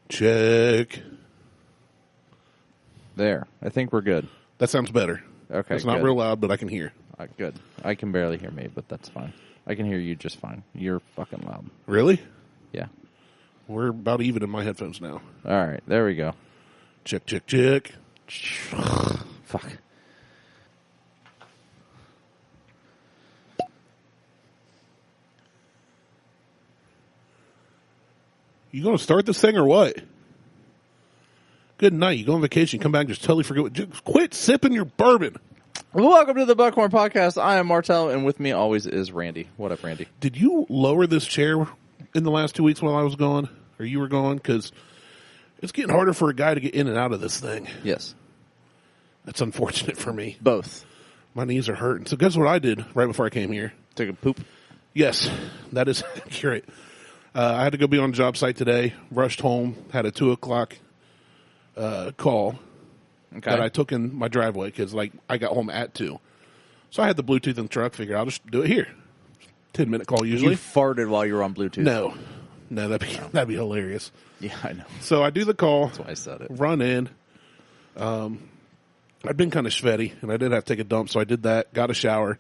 Check. There. I think we're good. That sounds better. Okay, it's not real loud, but I can hear. Good. I can barely hear me, but that's fine. I can hear you just fine. You're fucking loud. Really? Yeah. We're about even in my headphones now. All right. There we go. Check, check, check. Fuck. You going to start this thing or what? Good night. You go on vacation, come back, and just totally forget. Just quit sipping your bourbon. Welcome to the Buckhorn Podcast. I am Martelle, and with me always is Randy. What up, Randy? Did you lower this chair in the last 2 weeks while I was gone? Or you were gone? Because it's getting harder for a guy to get in and out of this thing. Yes. That's unfortunate for me. Both. My knees are hurting. So guess what I did right before I came here? Took a poop? Yes, that is accurate. I had to go be on a job site today. Rushed home. Had a 2 o'clock call that I took in my driveway because I got home at 2. So I had the Bluetooth in the truck. Figured I'll just do it here. 10-minute call usually. You farted while you were on Bluetooth? No, that'd be hilarious. Yeah, I know. So I do the call. That's why I said it. Run in. I'd been kind of sweaty, and I did have to take a dump, so I did that. Got a shower,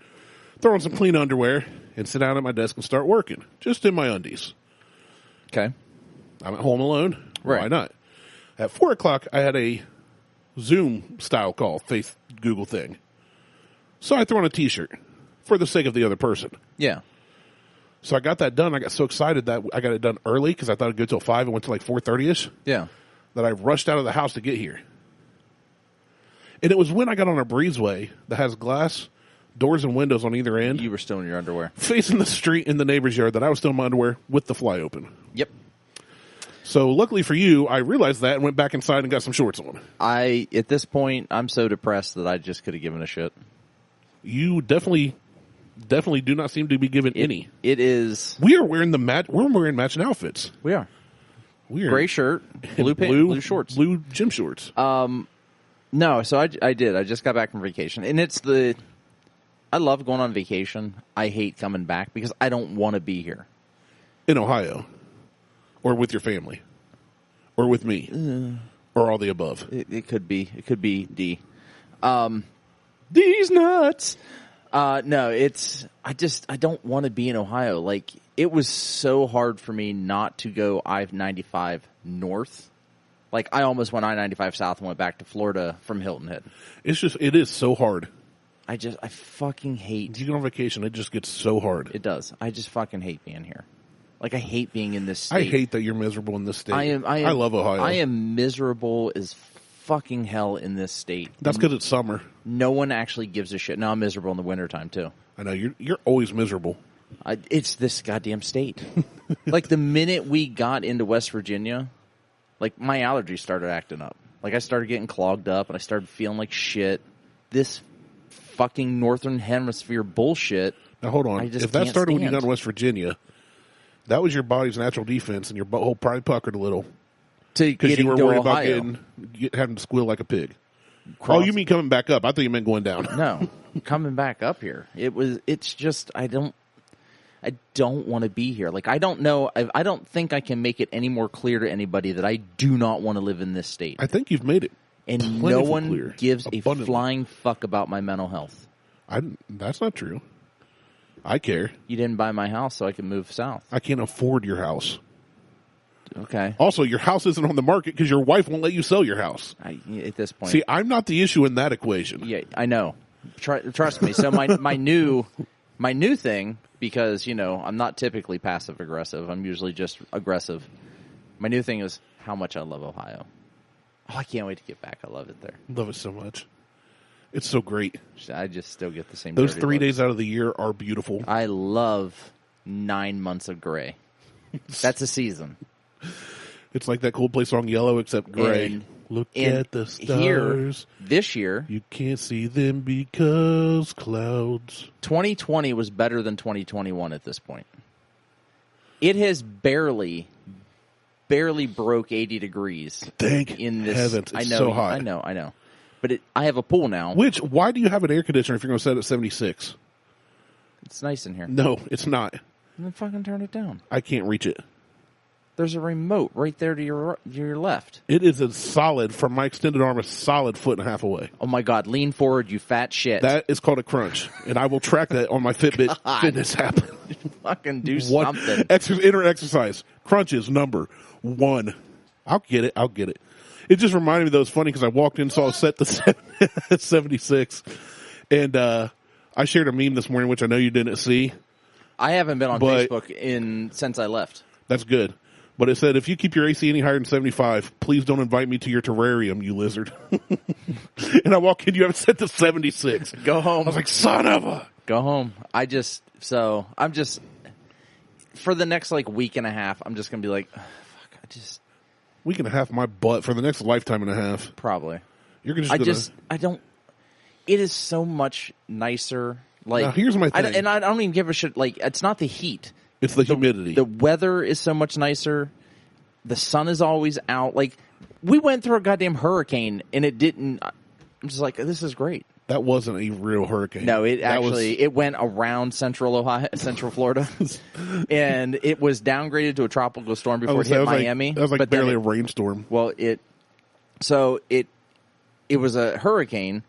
throw on some clean underwear, and sit down at my desk and start working, just in my undies. Okay. I'm at home alone. Right. Why not? At 4 o'clock, I had a Zoom-style call, face Google thing. So I threw on a T-shirt for the sake of the other person. Yeah. So I got that done. I got so excited that I got it done early because I thought it'd go till 5 and went to 4:30ish. Yeah. That I rushed out of the house to get here. And it was when I got on a breezeway that has glass doors and windows on either end. You were still in your underwear. Facing the street in the neighbor's yard that I was still in my underwear with the fly open. Yep. So luckily for you, I realized that and went back inside and got some shorts on. At this point, I'm so depressed that I just could have given a shit. You definitely do not seem to be given any. It is. We're wearing matching outfits. We are. Weird. Gray shirt, blue pants, blue shorts. Blue gym shorts. No, so I did. I just got back from vacation. And I love going on vacation. I hate coming back because I don't want to be here. In Ohio. Or with your family. Or with me. Or all the above. It could be. It could be D. These nuts. No, I don't want to be in Ohio. It was so hard for me not to go I-95 north. I almost went I-95 south and went back to Florida from Hilton Head. It is so hard. I fucking hate. You go on vacation, it just gets so hard. It does. I just fucking hate being here. I hate being in this state. I hate that you're miserable in this state. I love Ohio. I am miserable as fucking hell in this state. That's because it's summer. No one actually gives a shit. Now I'm miserable in the wintertime too. I know, you're always miserable. It's this goddamn state. The minute we got into West Virginia, my allergies started acting up. I started getting clogged up and I started feeling like shit. This fucking Northern Hemisphere bullshit. Now hold on. If that started when you got in West Virginia, that was your body's natural defense and your butthole probably puckered a little. Because you were worried about having to squeal like a pig. Oh, you mean coming back up? I thought you meant going down. No, coming back up here. It's just, I don't want to be here. I don't know. I don't think I can make it any more clear to anybody that I do not want to live in this state. I think you've made it. And no one gives a flying fuck about my mental health. That's not true. I care. You didn't buy my house so I can move south. I can't afford your house. Okay. Also, your house isn't on the market because your wife won't let you sell your house. At this point. See, I'm not the issue in that equation. Yeah, I know. Trust me. So my new thing, because, I'm not typically passive aggressive. I'm usually just aggressive. My new thing is how much I love Ohio. Oh, I can't wait to get back. I love it there. Love it so much. It's so great. I just still get the same. Those 3 days out of the year are beautiful. I love 9 months of gray. That's a season. It's like that Coldplay song Yellow, except gray. Look at the stars. This year. You can't see them because clouds. 2020 was better than 2021 at this point. It has barely broke 80 degrees. Thank in this. heavens. It's I know, so hot. I know. But I have a pool now. Why do you have an air conditioner if you're going to set it at 76? It's nice in here. No, it's not. Then fucking turn it down. I can't reach it. There's a remote right there to your left. It is a solid, from my extended arm, a solid 1.5 feet away. Oh my God! Lean forward, you fat shit. That is called a crunch, and I will track that on my Fitbit fitness app. Fucking do something. Inner exercise. Crunches, number 1. I'll get it. It just reminded me that it was funny because I walked in, saw a set to 76, and I shared a meme this morning, which I know you didn't see. I haven't been on Facebook since I left. That's good. But it said, if you keep your AC any higher than 75, please don't invite me to your terrarium, you lizard. And I walk in, you have it set to 76. Go home. I was like, son of a. Go home. I'm just, for the next week and a half, I'm just going to be like, Week and a half, my butt, for the next lifetime and a half. Probably. You're it is so much nicer. Now, here's my thing. I don't even give a shit. It's not the heat. It's the humidity. The weather is so much nicer. The sun is always out. We went through a goddamn hurricane, and it didn't. I'm just like, this is great. That wasn't a real hurricane. No, it went around central Florida, and it was downgraded to a tropical storm before it hit Miami. That was barely a rainstorm. Well, it was a hurricane,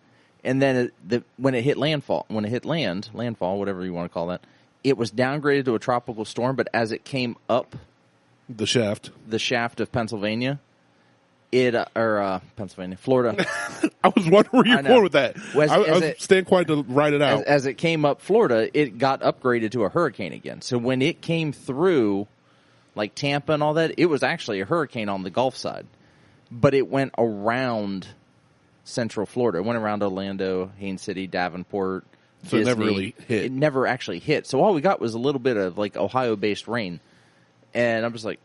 and then when it hit landfall, whatever you want to call that, it was downgraded to a tropical storm. But as it came up the shaft of Pennsylvania, Florida. I was wondering where you're going with that. I was staying quiet to write it out. As it came up Florida, it got upgraded to a hurricane again. So when it came through, Tampa and all that, it was actually a hurricane on the Gulf side. But it went around central Florida. It went around Orlando, Haines City, Davenport, so Disney. It never really hit. It never actually hit. So all we got was a little bit of Ohio-based rain. And I'm just like,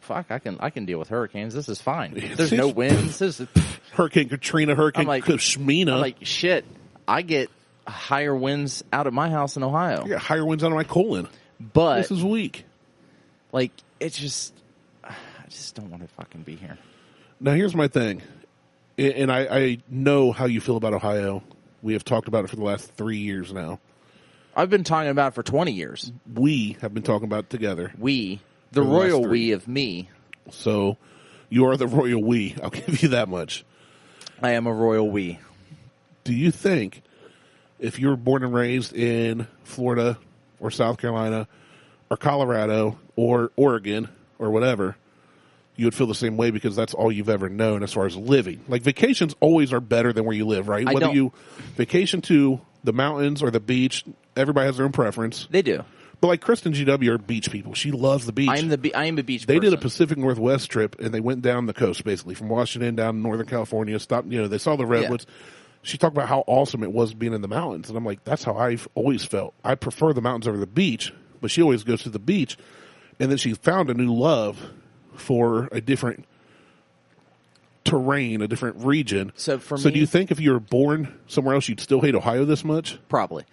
fuck, I can deal with hurricanes. This is fine. There's no winds. Hurricane Katrina, Hurricane Kashmina. I'm like, shit, I get higher winds out of my house in Ohio. I get higher winds out of my colon. But this is weak. It's just, I just don't want to fucking be here. Now, here's my thing. And I know how you feel about Ohio. We have talked about it for the last 3 years now. I've been talking about it for 20 years. We have been talking about it together. The royal we of me. So, you are the royal we. I'll give you that much. I am a royal we. Do you think if you were born and raised in Florida or South Carolina or Colorado or Oregon or whatever, you would feel the same way because that's all you've ever known as far as living? Vacations always are better than where you live, right? Whether you vacation to the mountains or the beach, everybody has their own preference. They do. But Kristen GW are beach people. She loves the beach. I am a beach person. They did a Pacific Northwest trip, and they went down the coast, basically, from Washington down to Northern California, stopped, they saw the redwoods. Yeah. She talked about how awesome it was being in the mountains. And I'm like, that's how I've always felt. I prefer the mountains over the beach, but she always goes to the beach. And then she found a new love for a different terrain, a different region. So do you think if you were born somewhere else, you'd still hate Ohio this much? Probably.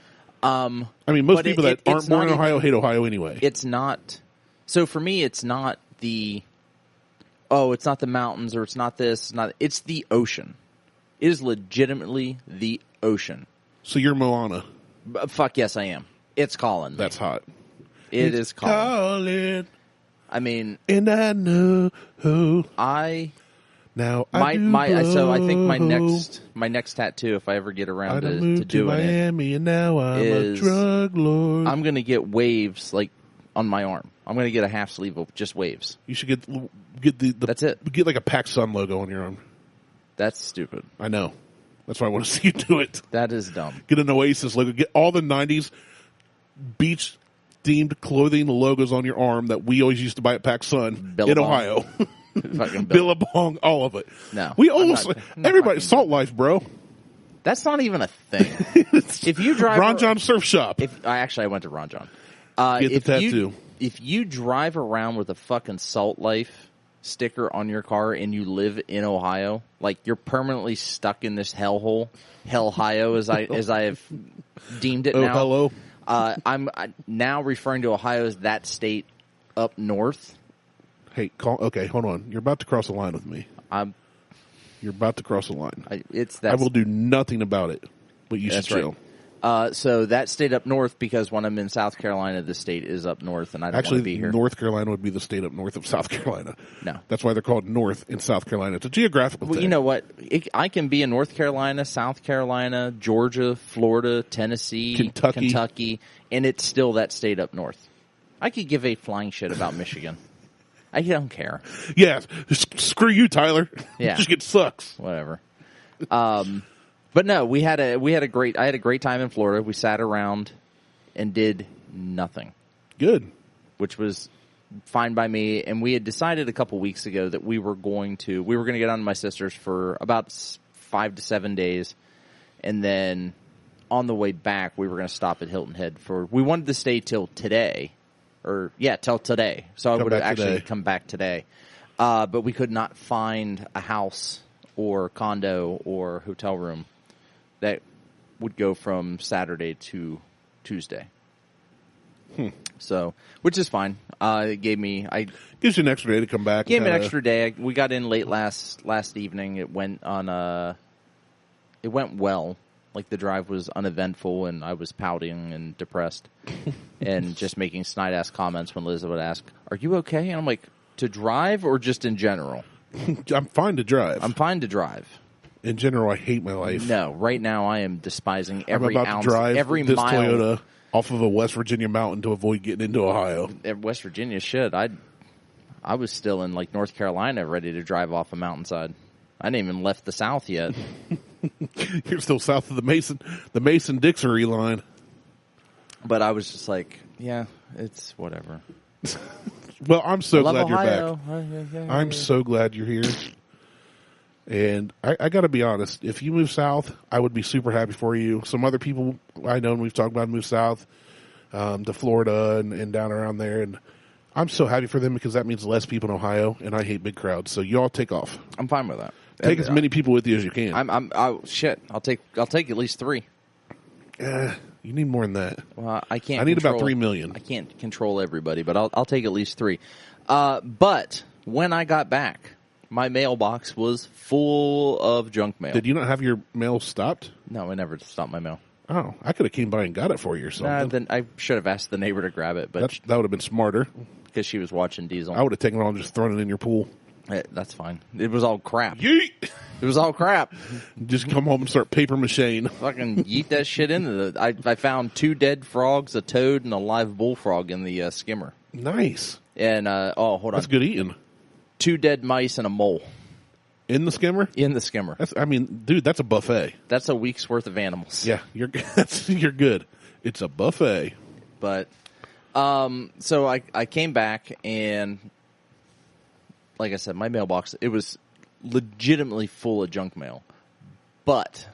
Most people that aren't born in Ohio hate Ohio anyway. It's not. So for me, it's not it's not the mountains or it's not this. It's the ocean. It is legitimately the ocean. So you're Moana. Fuck yes, I am. It's calling me. That's hot. It's calling. I mean, and I know who. So I think my next tattoo, if I ever get around to doing Miami, and now I'm a drug lord. I'm gonna get waves on my arm. I'm gonna get a half sleeve of just waves. You should get the that's it. Get a Pac Sun logo on your arm. That's stupid. I know. That's why I want to see you do it. That is dumb. Get an Oasis logo. Get all the 90s beach themed clothing logos on your arm that we always used to buy at Pac Sun in Ohio. Billabong, all of it. No. We almost everybody Salt Life, bro. That's not even a thing. If you drive Ron John Surf Shop. I went to Ron John. Get the tattoo. If you drive around with a fucking Salt Life sticker on your car and you live in Ohio, you're permanently stuck in this hellhole, Hellhio as I have deemed it now. Hello. I'm now referring to Ohio as that state up north. Hey, okay, hold on. You're about to cross a line with me. You're about to cross a line. I will do nothing about it, but you should chill. So that stayed up north because when I'm in South Carolina, the state is up north, and I don't want to be here. North Carolina would be the state up north of South Carolina. No. That's why they're called North in South Carolina. It's a geographical thing. You know what? I can be in North Carolina, South Carolina, Georgia, Florida, Tennessee, Kentucky, and it's still that state up north. I could give a flying shit about Michigan. I don't care. Yeah, screw you, Tyler. Yeah. Michigan sucks. Whatever. But no, I had a great time in Florida. We sat around and did nothing. Good. Which was fine by me. And we had decided a couple weeks ago that we were going to get on to my sister's for about 5 to 7 days. And then on the way back, we were going to stop at Hilton Head we wanted to stay till today. Till today. So I would have actually come back today. But we could not find a house or condo or hotel room that would go from Saturday to Tuesday. So, which is fine. It gives you an extra day to come back. Gave me an extra day. We got in late last evening. It went well. Like the drive was uneventful, and I was pouting and depressed, and just making snide ass comments when Liz would ask, "Are you okay?" And I'm like, "To drive or just in general?" I'm fine to drive. I'm fine to drive. In general, I hate my life. No, right now I am despising every I'm about ounce, to drive every this mile. Toyota off of a West Virginia mountain to avoid getting into Ohio. West Virginia shit. I was still in like North Carolina, ready to drive off a mountainside. I didn't even left the South yet. You're still south of the Mason-Dixon line. But I was just like, yeah, it's whatever. Well, I'm so glad Ohio. you're back. I'm so glad you're here. And I got to be honest, if you move south, I would be super happy for you. Some other people I know and we've talked about move south to Florida and down around there. And I'm so happy for them because that means less people in Ohio, and I hate big crowds. So you all take off. I'm fine with that. Take as many people with you as you can. I'll take at least 3. You need more than that. Well, I can't. I need about 3 million. I can't control everybody, but I'll take at least 3. But when I got back, my mailbox was full of junk mail. Did you not have your mail stopped? No, I never stopped my mail. Oh, I could have came by and got it for you or something. Then I should have asked the neighbor to grab it, but that would have been smarter. Because she was watching Diesel. I would have taken it all and just thrown it in your pool. That's fine. It was all crap. Yeet! It was all crap. Just come home and start paper macheing. Fucking yeet that shit into the... I found 2 dead frogs, a toad, and a live bullfrog in the skimmer. Nice. And, hold on. That's good eating. 2 dead mice and a mole. In the skimmer? In the skimmer. Dude, that's a buffet. That's a week's worth of animals. Yeah, you're good. It's a buffet. But, so I came back and, like I said, my mailbox, it was legitimately full of junk mail. But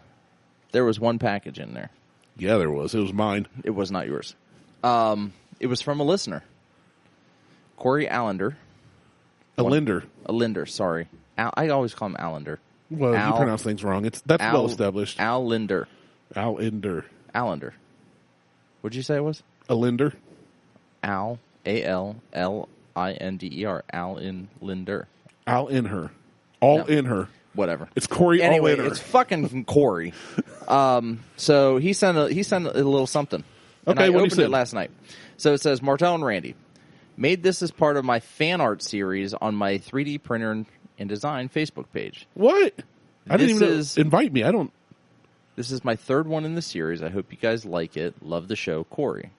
there was one package in there. Yeah, there was. It was mine. It was not yours. It was from a listener. Corey Allender. Linder, sorry. I always call him Allender. Well, you pronounce things wrong. That's well established. Allender. Allender. What'd you say it was? Allender. Al, A-L-L-I-N-D-E-R. Allender. Al in her. All in her. Whatever. It's Corey anyway, all in her. It's fucking Corey. So he sent a little something. And Okay, I what opened he said? it last night. So it says, Martelle and Randy. Made this as part of my fan art series on my 3D printer and design Facebook page. What? I didn't even invite me. I don't. This is my 3rd one in the series. I hope you guys like it. Love the show, Corey.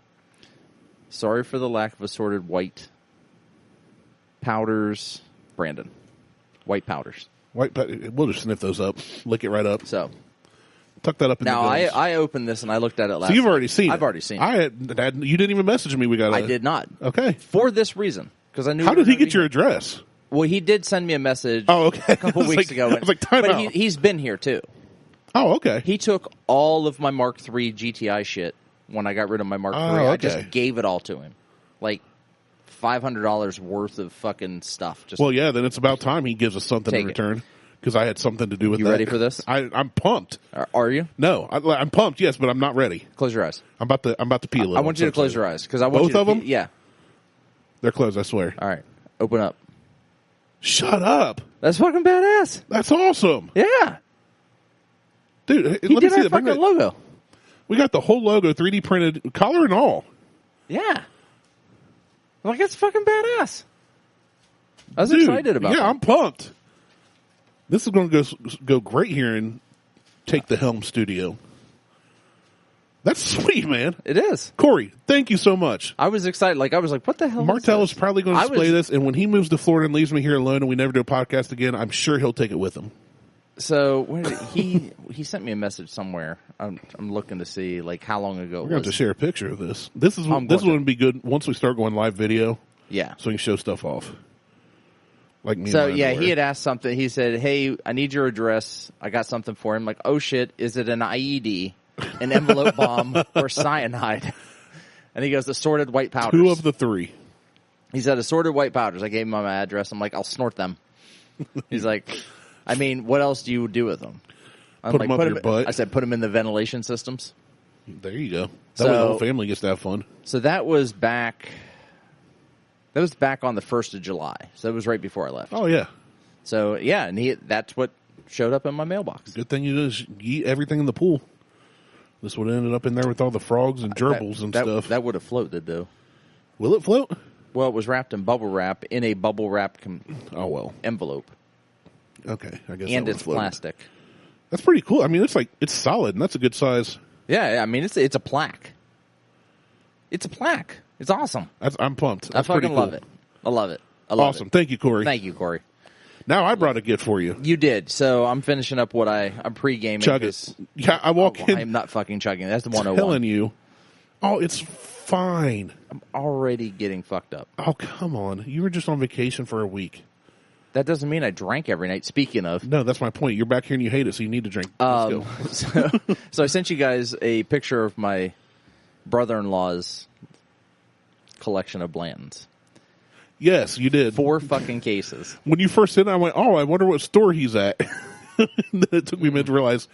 Sorry for the lack of assorted white powders, Brandon. White powders. We'll just sniff those up. Lick it right up. So. Tuck that up in the gums. I opened this and I looked at it last So you've already seen it. I've already seen it. You didn't even message me. I did not. Okay. For this reason. Because I knew. How did he get your address? Well, he did send me a message a couple weeks ago. I was like, time out. But he's been here, too. Oh, okay. He took all of my Mark III GTI shit when I got rid of my Mark III. Okay. I just gave it all to him. Like $500 worth of fucking stuff. Well, yeah, then it's about time he gives us something in return. Because I had something to do with that. You ready for this? I'm pumped. Are you? No, I'm pumped. Yes, but I'm not ready. Close your eyes. I'm about to pee a little. I want you to close your eyes because I want both you to of them. Yeah, they're closed. I swear. All right, open up. Shut up. That's fucking badass. That's awesome. Yeah, dude. He did our fucking logo. We got the whole logo 3D printed, collar and all. Yeah. I'm like, that's fucking badass. I was excited about it. Yeah, I'm pumped. This is going to go great here and take the helm studio. That's sweet, man. It is. Corey, thank you so much. I was excited. Like, I was like, what the hell Martelle is is probably going to display this, and when he moves to Florida and leaves me here alone and we never do a podcast again, I'm sure he'll take it with him. So he sent me a message somewhere. I'm looking to see like how long ago. We're going to have to share a picture of this. This is going to be good once we start going live video. Yeah, so we can show stuff off. Like me. So yeah, he had asked something. He said, "Hey, I need your address. I got something for him." Like, oh shit, is it an IED, an envelope bomb, or cyanide? And he goes, assorted white powders. 2 of the 3. He said assorted white powders. I gave him my address. I'm like, I'll snort them. He's like, I mean, what else do you do with them? Put them up your butt. I said, put them in the ventilation systems. There you go. That way the whole family gets to have fun. So that was back on the 1st of July. So it was right before I left. Oh, yeah. So, yeah, and that's what showed up in my mailbox. Good thing you just eat everything in the pool. This would have ended up in there with all the frogs and gerbils and stuff. That would have floated, though. Will it float? Well, it was wrapped in bubble wrap in a bubble wrap envelope. Okay, I guess. And it's plastic. That's pretty cool. I mean, it's solid, and that's a good size. Yeah, I mean, it's a plaque. It's a plaque. It's awesome. I'm pumped. I fucking love it. I love it. Awesome. Thank you, Corey. Thank you, Corey. Now I brought a gift for you. You did. So I'm finishing up what I'm pre-gaming. Chug it. Yeah, I walk in. I'm not fucking chugging. That's the 101. Telling you. Oh, it's fine. I'm already getting fucked up. Oh, come on. You were just on vacation for a week. That doesn't mean I drank every night. Speaking of. No, that's my point. You're back here and you hate it, so you need to drink. Let's go. So I sent you guys a picture of my brother-in-law's collection of Blantons. Yes, you did. 4 fucking cases. When you first said it, I went, oh, I wonder what store he's at. And then it took me a minute to realize,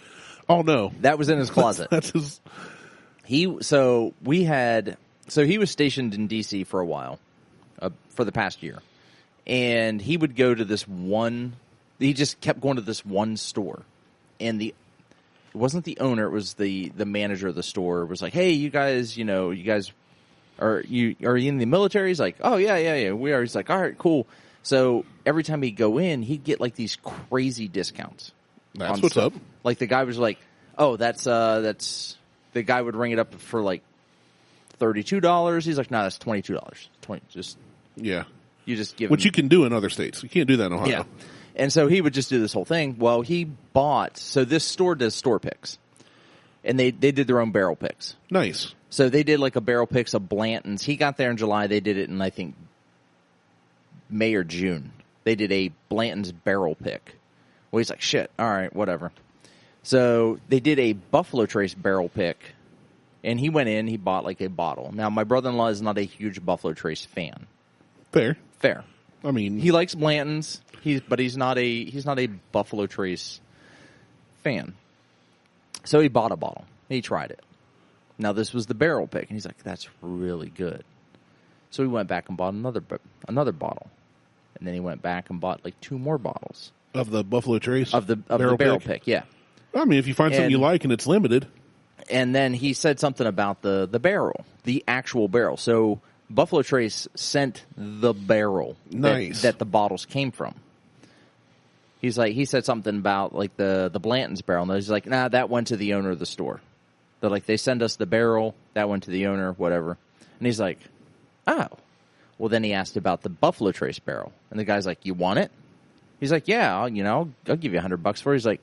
oh, no. That was in his closet. That's his... He was stationed in D.C. for a while, for the past year. And he would go to he just kept going to this one store. And it wasn't the owner, it was the manager of the store was like, hey, you guys, are you in the military? He's like, oh, yeah, we are. He's like, all right, cool. So every time he'd go in, he'd get like these crazy discounts. That's what's up. Like the guy was like, oh, that's the guy would ring it up for like $32. He's like, no, that's $22. Yeah. You just give Which you can do in other states. You can't do that in Ohio. Yeah. And so he would just do this whole thing. Well, so this store does store picks. And they did their own barrel picks. Nice. So they did like a barrel picks of Blantons. He got there in July. They did it in, I think, May or June. They did a Blanton's barrel pick. Well, he's like, shit, all right, whatever. So they did a Buffalo Trace barrel pick. And he went in, he bought like a bottle. Now, my brother-in-law is not a huge Buffalo Trace fan. Fair. I mean, he likes Blantons, but he's not a Buffalo Trace fan. So he bought a bottle. He tried it. Now this was the barrel pick, and he's like, "That's really good." So he went back and bought another bottle, and then he went back and bought like 2 more bottles of the Buffalo Trace of the barrel pick. Yeah. I mean, if you find something you like and it's limited. And then he said something about the barrel, the actual barrel. So Buffalo Trace sent the barrel that the bottles came from. He said something about like the Blanton's barrel, and he's like, nah, that went to the owner of the store. They're like, they send us the barrel, that went to the owner, whatever. And he's like, oh. Well, then he asked about the Buffalo Trace barrel, and the guy's like, you want it? He's like, yeah, I'll give you $100 for it. He's like,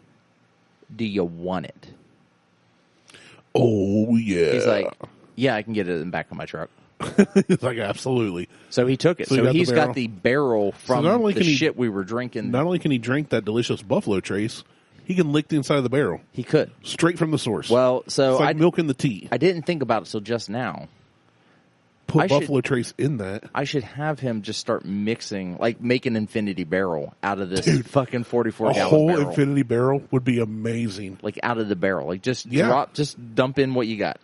do you want it? Oh, yeah. He's like, yeah, I can get it in the back of my truck. He's like, absolutely. So he took it. So he's got the barrel from the shit we were drinking. Not only can he drink that delicious Buffalo Trace, he can lick the inside of the barrel. He could. Straight from the source. Well, so it's like milking the tea. I didn't think about it till just now. Put Buffalo Trace in that. I should have him just start mixing, like make an infinity barrel out of this fucking 44-gallon barrel. A whole infinity barrel would be amazing. Like out of the barrel. Like just dump in what you got.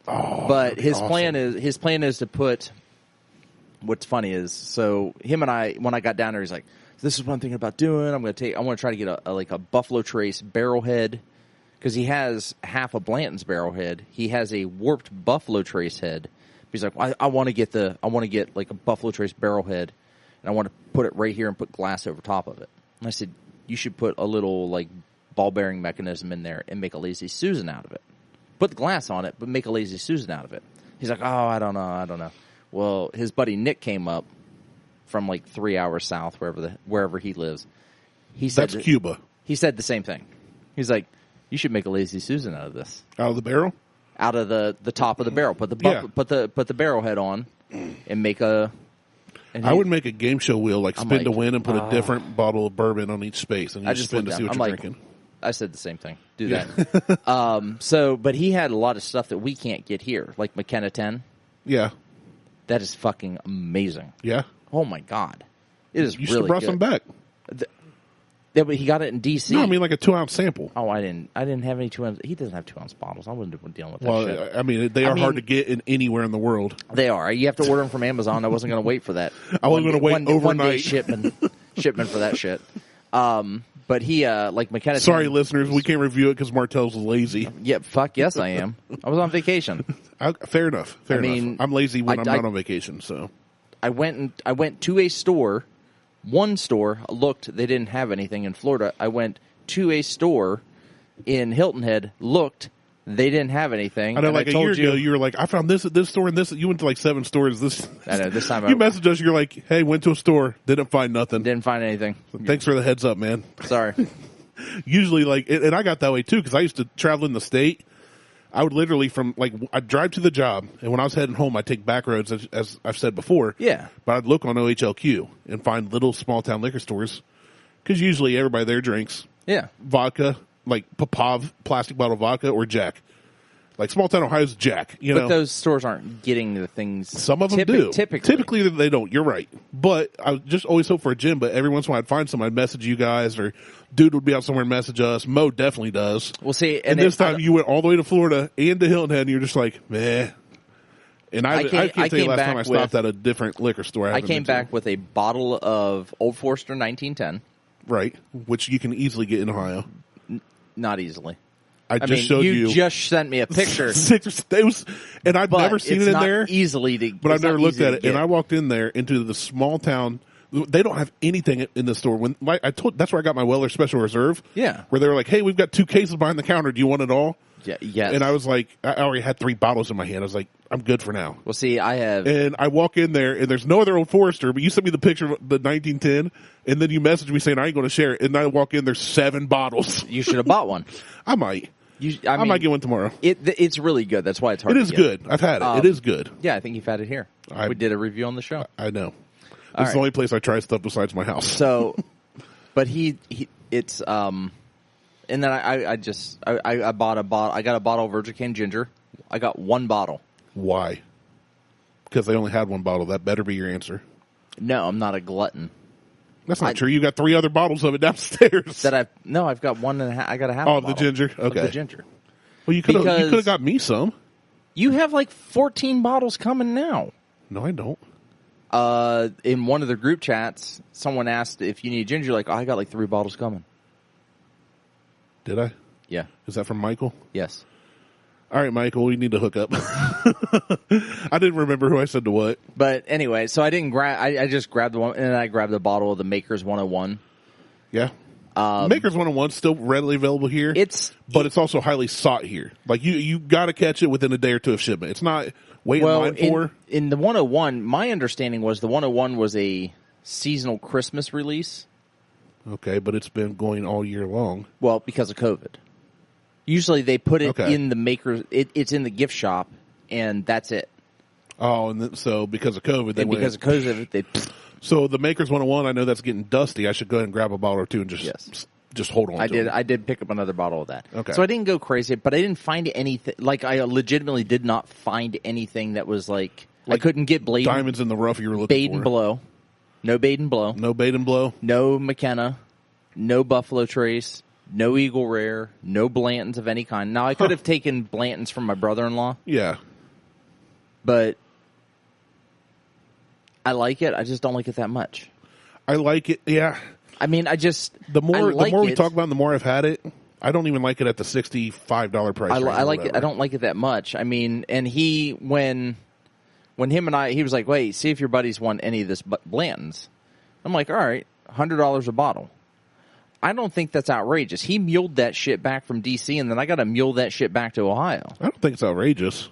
Oh, but his plan is to put. What's funny is, so him and I, when I got down there, he's like, "This is what I'm thinking about doing. I want to try to get a Buffalo Trace barrel head, because he has half a Blanton's barrel head. He has a warped Buffalo Trace head. He's like, I want to get like a Buffalo Trace barrel head, and I want to put it right here and put glass over top of it. And I said, you should put a little like ball bearing mechanism in there and make a Lazy Susan out of it. Put the glass on it, but make a Lazy Susan out of it. He's like, I don't know. Well, his buddy Nick came up from like 3 hours south, wherever he lives. He said that's Cuba. He said the same thing. He's like, you should make a Lazy Susan out of this. Out of the barrel? Out of the top of the barrel. Put the barrel head on and make a. And I would make a game show wheel, like spin to win, and put a different bottle of bourbon on each space, and you just spin to see what you're drinking. I said the same thing. Do that. But he had a lot of stuff that we can't get here, like McKenna 10. Yeah. That is fucking amazing. Yeah. Oh my God. It is you really should have brought good. some back. He got it in DC. No, I mean like a 2-ounce sample. Oh, I didn't have any 2-ounce. He doesn't have 2-ounce bottles. I wouldn't dealing with that shit. I mean, they are hard to get in anywhere in the world. They are. You have to order them from Amazon. I wasn't going to wait for that. I wasn't going to wait overnight. 1 day shipment for that shit. But he, like McKenna. Sorry, listeners, we can't review it because Martelle's lazy. Yeah, fuck yes, I am. I was on vacation. Fair enough. Fair enough. I'm lazy when I'm not on vacation. So I went to a store. One store looked. They didn't have anything in Florida. I went to a store in Hilton Head. Looked. They didn't have anything. I know, like a year ago, you were like, I found this at this store and this. You went to like 7 stores. I know, this time you messaged us. You're like, hey, went to a store, didn't find nothing. Didn't find anything. So thanks for the heads up, man. Sorry. Usually, like, and I got that way too because I used to travel in the state. I would literally I'd drive to the job, and when I was heading home, I'd take back roads, as I've said before. Yeah. But I'd look on OHLQ and find little small town liquor stores because usually everybody there drinks. Yeah. Vodka, like Popov plastic bottle vodka or Jack. Like small town Ohio's Jack, you know. But those stores aren't getting the things. Some of them do. Typically they don't. You're right. But I just always hope for a gym. But every once in a while I'd find some. I'd message you guys, or dude would be out somewhere and message us. Mo definitely does. We'll see. And this time you went all the way to Florida and to Hilton Head, and you're just like, meh. And I can't tell you last time I stopped at a different liquor store. I came back with a bottle of Old Forester 1910. Right, which you can easily get in Ohio. Not easily. I showed you. You just sent me a picture. And I've never seen it in there. But I've never looked at it. And I walked in there into the small town. They don't have anything in the store. That's where I got my Weller Special Reserve. Yeah. Where they were like, hey, we've got 2 cases behind the counter. Do you want it all? Yeah. Yes. And I was like, I already had 3 bottles in my hand. I was like, I'm good for now. Well, see, I have. And I walk in there, and there's no other Old Forester, but you sent me the picture of the 1910, and then you messaged me saying I ain't going to share it. And I walk in, there's 7 bottles. You should have bought one. I might. I might get one tomorrow. It's really good. That's why it's hard. It is good. I've had it. It is good. Yeah, I think you've had it here. We did a review on the show. I know. It's the only place I try stuff besides my house. So, but it's and then I bought a bottle. I got a bottle of Virgin Cane Ginger. I got 1 bottle. Why? Because they only had 1 bottle. That better be your answer. No, I'm not a glutton. That's not true. You got 3 other bottles of it downstairs. I've got 1.5. I got a half. Oh, the ginger. Okay, the ginger. Well, you could have got me some. You have like 14 bottles coming now. No, I don't. In one of the group chats, someone asked if you need ginger. Like, I got like 3 bottles coming. Did I? Yeah. Is that from Michael? Yes. All right, Michael, we need to hook up. I didn't remember who I said to what. But anyway, so I didn't grab. I just grabbed the one, and then I grabbed a bottle of the Maker's 101. Yeah. Maker's 101 still readily available here. But it's also highly sought here. Like you got to catch it within a day or 2 of shipment. It's not wait in line for. In the 101, my understanding was the 101 was a seasonal Christmas release. Okay, but it's been going all year long. Well, because of COVID. Usually they put it in the Maker. It's in the gift shop, and that's it. Oh, and so because of COVID, So the Maker's 101, I know that's getting dusty. I should go ahead and grab a bottle or 2 and just hold on. I did pick up another bottle of that. Okay. So I didn't go crazy, but I didn't find anything. Like I legitimately did not find anything that was like I couldn't get diamonds in the rough you were looking for. Bade and Blow. No Bade and Blow. No Bade and Blow. No McKenna. No Buffalo Trace. No Eagle Rare. No Blantons of any kind. Now, I could have taken Blantons from my brother-in-law. Yeah. But I like it. I just don't like it that much. I like it, yeah. I mean, the more we talk about it, the more I've had it. I don't even like it at the $65 price. I like it. I don't like it that much. I mean, and when him and I, he was like, "Wait, see if your buddies want any of this Blanton's." I'm like, "All right, $100 a bottle." I don't think that's outrageous. He muled that shit back from D.C., and then I got to mule that shit back to Ohio. I don't think it's outrageous.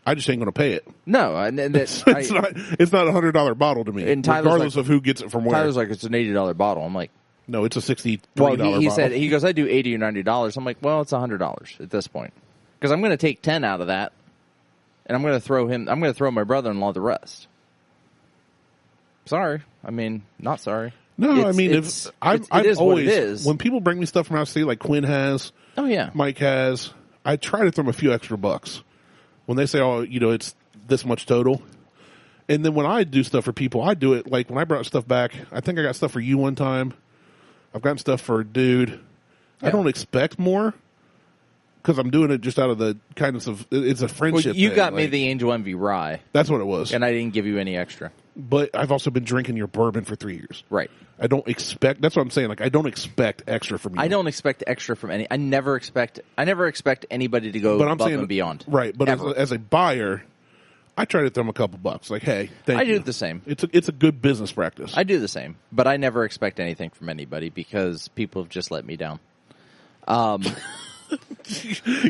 I just ain't going to pay it. No, and it's not a $100 bottle to me, regardless of who gets it from where. Tyler's like, it's an $80 bottle. I'm like, no, it's a $63 bottle. He said, he goes, I do $80 or $90. I'm like, well, it's $100 at this point because I'm going to take 10 out of that, and I'm going to throw my brother-in-law the rest. Sorry, I mean, not sorry. No, I mean, I've always, when people bring me stuff from out of state, like Quinn has, oh yeah, Mike has, I try to throw them a few extra bucks. When they say, oh, it's this much total. And then when I do stuff for people, I do it, like when I brought stuff back, I think I got stuff for you one time. I've gotten stuff for a dude. Yeah. I don't expect more because I'm doing it just out of the kindness of, it's a friendship Well, you thing. got me the Angel Envy Rye. That's what it was. And I didn't give you any extra. But I've also been drinking your bourbon for 3 years. Right. I don't expect, that's what I'm saying, like I don't expect extra from you. I don't expect extra from I never expect anybody to go above and beyond. Right, but as a buyer, I try to throw them a couple bucks. Like, hey, thank you. I do the same. It's a good business practice. I do the same, but I never expect anything from anybody because people have just let me down.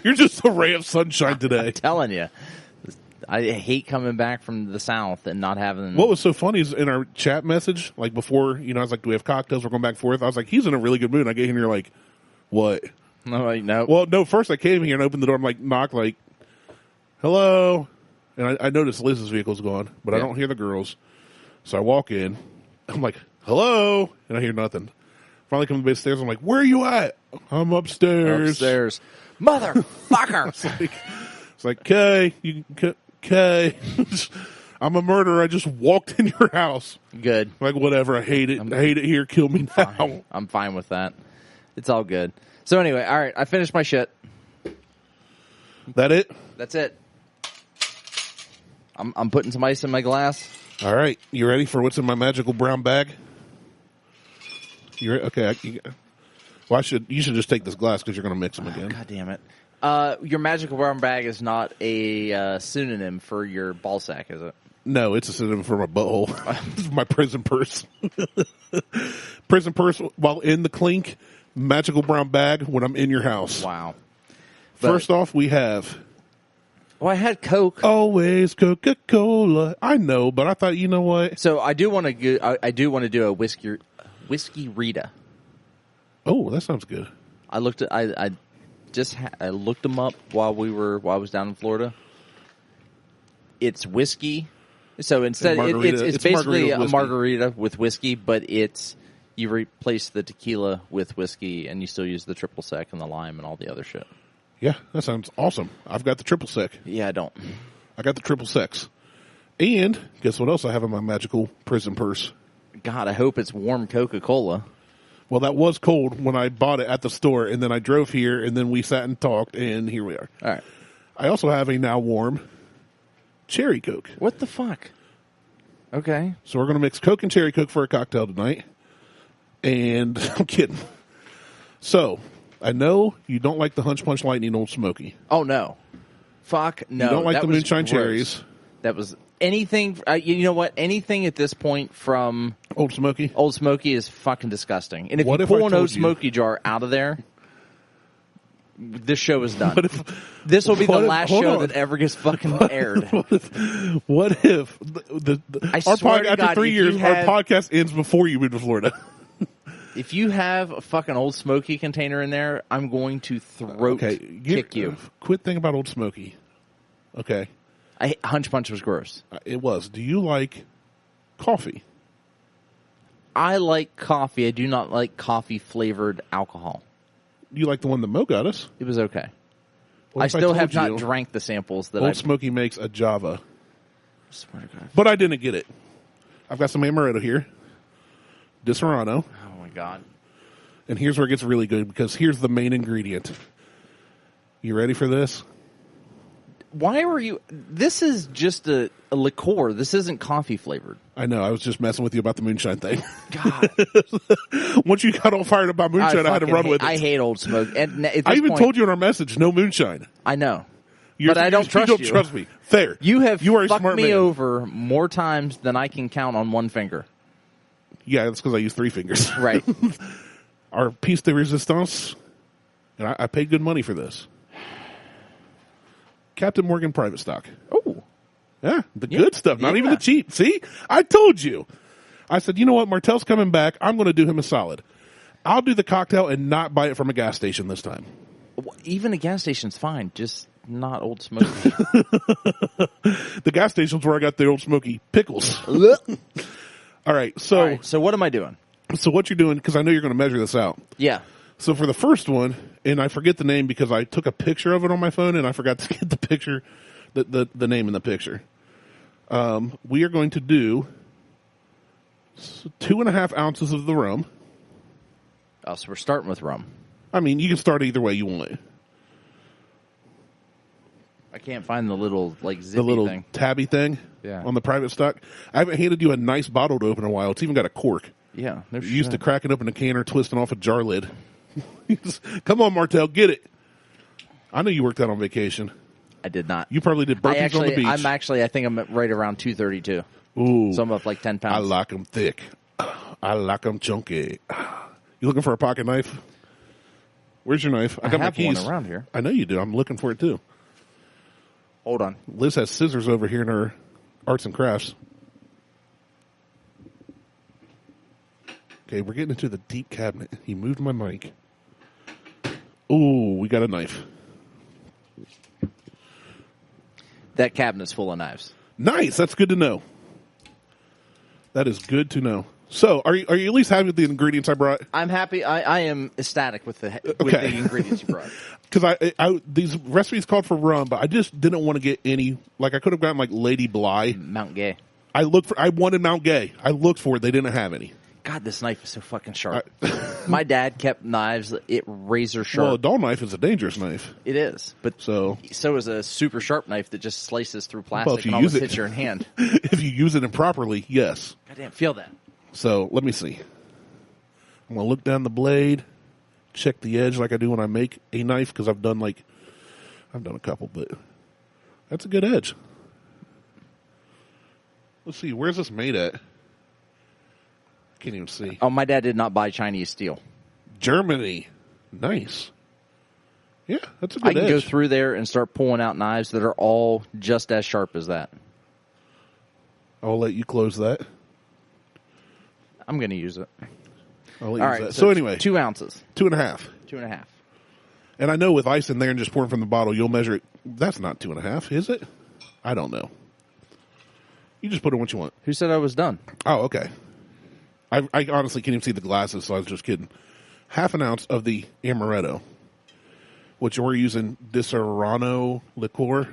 You're just a ray of sunshine today. I'm telling you. I hate coming back from the South and not having... What was so funny is in our chat message, like before, I was like, do we have cocktails? We're going back and forth. I was like, he's in a really good mood. And I get here and you're like, what? No, like, no. Well, no, first I came here and opened the door. I'm like, knock, like, hello. And I noticed Liz's vehicle's gone, but I don't hear the girls. So I walk in. I'm like, hello. And I hear nothing. Finally come to the base stairs. I'm like, where are you at? I'm upstairs. Upstairs. Motherfucker. It's like, okay, I'm a murderer. I just walked in your house. Good. Like, whatever. I hate it. I hate it here. Kill me now. I'm fine with that. It's all good. So anyway, all right. I finished my shit. That it? That's it. I'm putting some ice in my glass. All right. You ready for what's in my magical brown bag? Okay. Well, you should just take this glass because you're going to mix them again. God damn it. Your magical brown bag is not a synonym for your ball sack, is it? No, it's a synonym for my butthole. This is my prison purse. Prison purse while in the clink, magical brown bag when I'm in your house. Wow. First off, we have... Well, I had Coke. Always Coca-Cola. I know, but I thought, you know what? So I do want to do a whiskey Rita. Oh, that sounds good. I looked them up while I was down in Florida. It's whiskey. So instead, it's basically a margarita with whiskey, but you replace the tequila with whiskey, and you still use the triple sec and the lime and all the other shit. Yeah, that sounds awesome. I've got the triple sec. Yeah, I don't. I got the triple secs. And guess what else I have in my magical prison purse? God, I hope it's warm Coca-Cola. Well, that was cold when I bought it at the store, and then I drove here, and then we sat and talked, and here we are. All right. I also have a now warm cherry Coke. What the fuck? Okay. So we're going to mix Coke and cherry Coke for a cocktail tonight. And I'm kidding. So, I know you don't like the Hunch Punch Lightning Old Smoky. Oh, no. Fuck, no. You don't like the Moonshine Cherries. That was anything, you know what? Anything at this point from Old Smoky? Old Smoky is fucking disgusting. And if you pull an Old Smoky jar out of there, this show is done. This will be the last show that ever gets fucking aired. What if after 3 years, our podcast ends before you move to Florida? If you have a fucking Old Smoky container in there, I'm going to kick you. Quit thinking about Old Smoky. Okay. Hunch Punch was gross. It was. Do you like coffee? I like coffee. I do not like coffee-flavored alcohol. You like the one that Mo got us? It was okay. I still have not drank the samples that Old Smoky makes a Java. I swear to God. But I didn't get it. I've got some amaretto here. Disaronno. Oh, my God. And here's where it gets really good, because here's the main ingredient. You ready for this? Why were you? This is just a liqueur. This isn't coffee flavored. I know. I was just messing with you about the moonshine thing. God. Once you got all fired about moonshine, I had to run with it. I hate Old Smoke. And at I this even point, told you in our message, no moonshine. I know. But I don't trust you. You don't trust me. Fair. You have are a fucked smart me man. over more times than I can count on one finger. Yeah, that's because I use 3 fingers. Right. Our piece de resistance, and I paid good money for this. Captain Morgan private stock. Oh. Yeah, the good stuff, not even the cheap. See? I told you. I said, you know what? Martelle's coming back. I'm going to do him a solid. I'll do the cocktail and not buy it from a gas station this time. Even a gas station's fine, just not Old Smoky. The gas station's where I got the Old Smoky pickles. All right, so what am I doing? So what you're doing, because I know you're going to measure this out. Yeah. So for the first one, and I forget the name because I took a picture of it on my phone and I forgot to get the picture, the name in the picture. We are going to do 2.5 ounces of the rum. Oh, so we're starting with rum. I mean, you can start either way you want. I can't find the little zippy the little thing. Tabby thing on the private stock. I haven't handed you a nice bottle to open in a while. It's even got a cork. Yeah. You're used to cracking open a can or twisting off a jar lid. Come on, Martelle, get it. I know you worked out on vacation. I did not. You probably did burpees on the beach. I think I'm right around 232. Ooh. So I'm up like 10 pounds. I like them thick. I like them chunky. You looking for a pocket knife? Where's your knife? I got my keys. One around here. I know you do. I'm looking for it too. Hold on. Liz has scissors over here in her arts and crafts. Okay, we're getting into the deep cabinet. He moved my mic. Ooh, we got a knife. That cabinet's full of knives. Nice. That's good to know. That is good to know. So, are you at least happy with the ingredients I brought? I'm happy. I am ecstatic with the ingredients you brought. Because these recipes called for rum, but I just didn't want to get any. Like I could have gotten like Lady Bly, Mount Gay. I wanted Mount Gay. I looked for it. They didn't have any. God, this knife is so fucking sharp. My dad kept knives razor sharp. Well, a dull knife is a dangerous knife. It is, but so is a super sharp knife that just slices through plastic and almost hits your hand. If you use it improperly, yes. Goddamn, feel that. So let me see. I'm gonna look down the blade, check the edge like I do when I make a knife because I've done a couple, but that's a good edge. Let's see, where's this made at? Can't even see. Oh, my dad did not buy Chinese steel. Germany. Nice. Yeah, that's a good edge. I can go through there and start pulling out knives that are all just as sharp as that. I'll let you close that. I'm going to use it. I'll let you use that. So anyway. 2 ounces. 2.5. 2.5. And I know with ice in there and just pouring from the bottle, you'll measure it. That's not 2.5, is it? I don't know. You just put in what you want. Who said I was done? Oh, okay. I honestly can't even see the glasses, so I was just kidding. 1/2 ounce of the amaretto, which we're using Disaronno liqueur.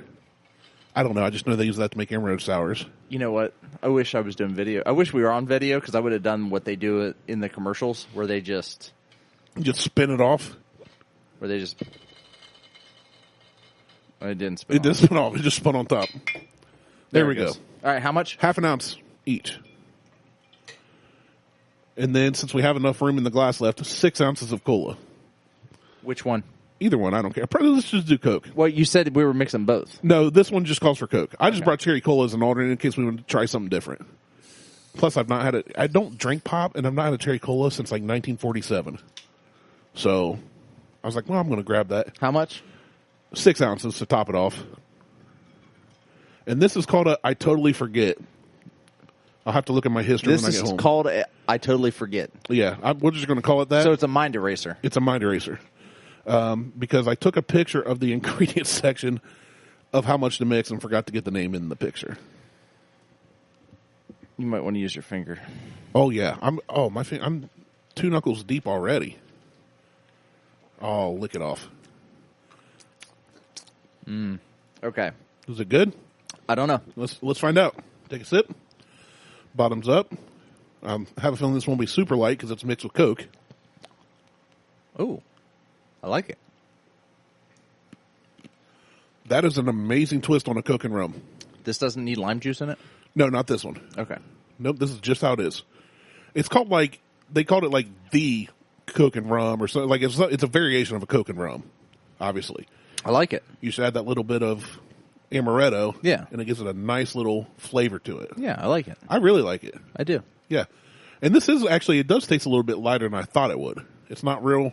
I don't know. I just know they use that to make amaretto sours. You know what? I wish I was doing video. I wish we were on video because I would have done what they do in the commercials where they just spin it off. Where they just. It didn't spin. It didn't spin off. It just spun on top. There we go. All right, how much? 1/2 ounce each. And then, since we have enough room in the glass left, 6 ounces of cola. Which one? Either one. I don't care. Probably let's just do Coke. Well, you said we were mixing both. No, this one just calls for Coke. I just brought cherry cola as an alternate in case we want to try something different. Plus, I've not had it. I don't drink pop, and I've not had a cherry cola since like 1947. So, I was like, well, I'm going to grab that. How much? 6 ounces to top it off. And this is called I Totally Forget. I'll have to look at my history when I get home. This is called I Totally Forget. Yeah, we're just going to call it that. So it's a mind eraser. It's a mind eraser. Because I took a picture of the ingredients section of how much to mix and forgot to get the name in the picture. You might want to use your finger. Oh, yeah. I'm 2 knuckles deep already. Oh, lick it off. Okay. Is it good? I don't know. Let's find out. Take a sip. Bottoms up. I have a feeling this won't be super light because it's mixed with Coke. Oh, I like it. That is an amazing twist on a Coke and rum. This doesn't need lime juice in it? No, not this one. Okay. Nope, this is just how it is. It's called they called it like the Coke and rum or something. Like it's a variation of a Coke and rum, obviously. I like it. You should add that little bit of amaretto. Yeah. And it gives it a nice little flavor to it. Yeah, I like it. I really like it. I do. Yeah. And this is actually, it does taste a little bit lighter than I thought it would. It's not real.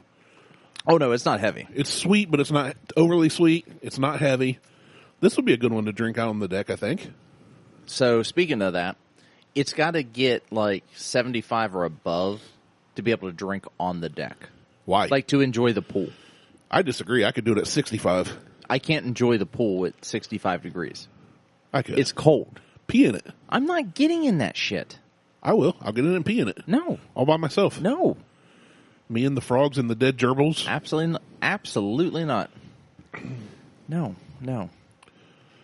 Oh, no, it's not heavy. It's sweet, but it's not overly sweet. It's not heavy. This would be a good one to drink out on the deck, I think. So, speaking of that, it's got to get like 75 or above to be able to drink on the deck. Why? Like to enjoy the pool. I disagree. I could do it at 65. I can't enjoy the pool at 65 degrees. I could. It's cold. Pee in it. I'm not getting in that shit. I will. I'll get in and pee in it. No. All by myself. No. Me and the frogs and the dead gerbils. Absolutely not. No.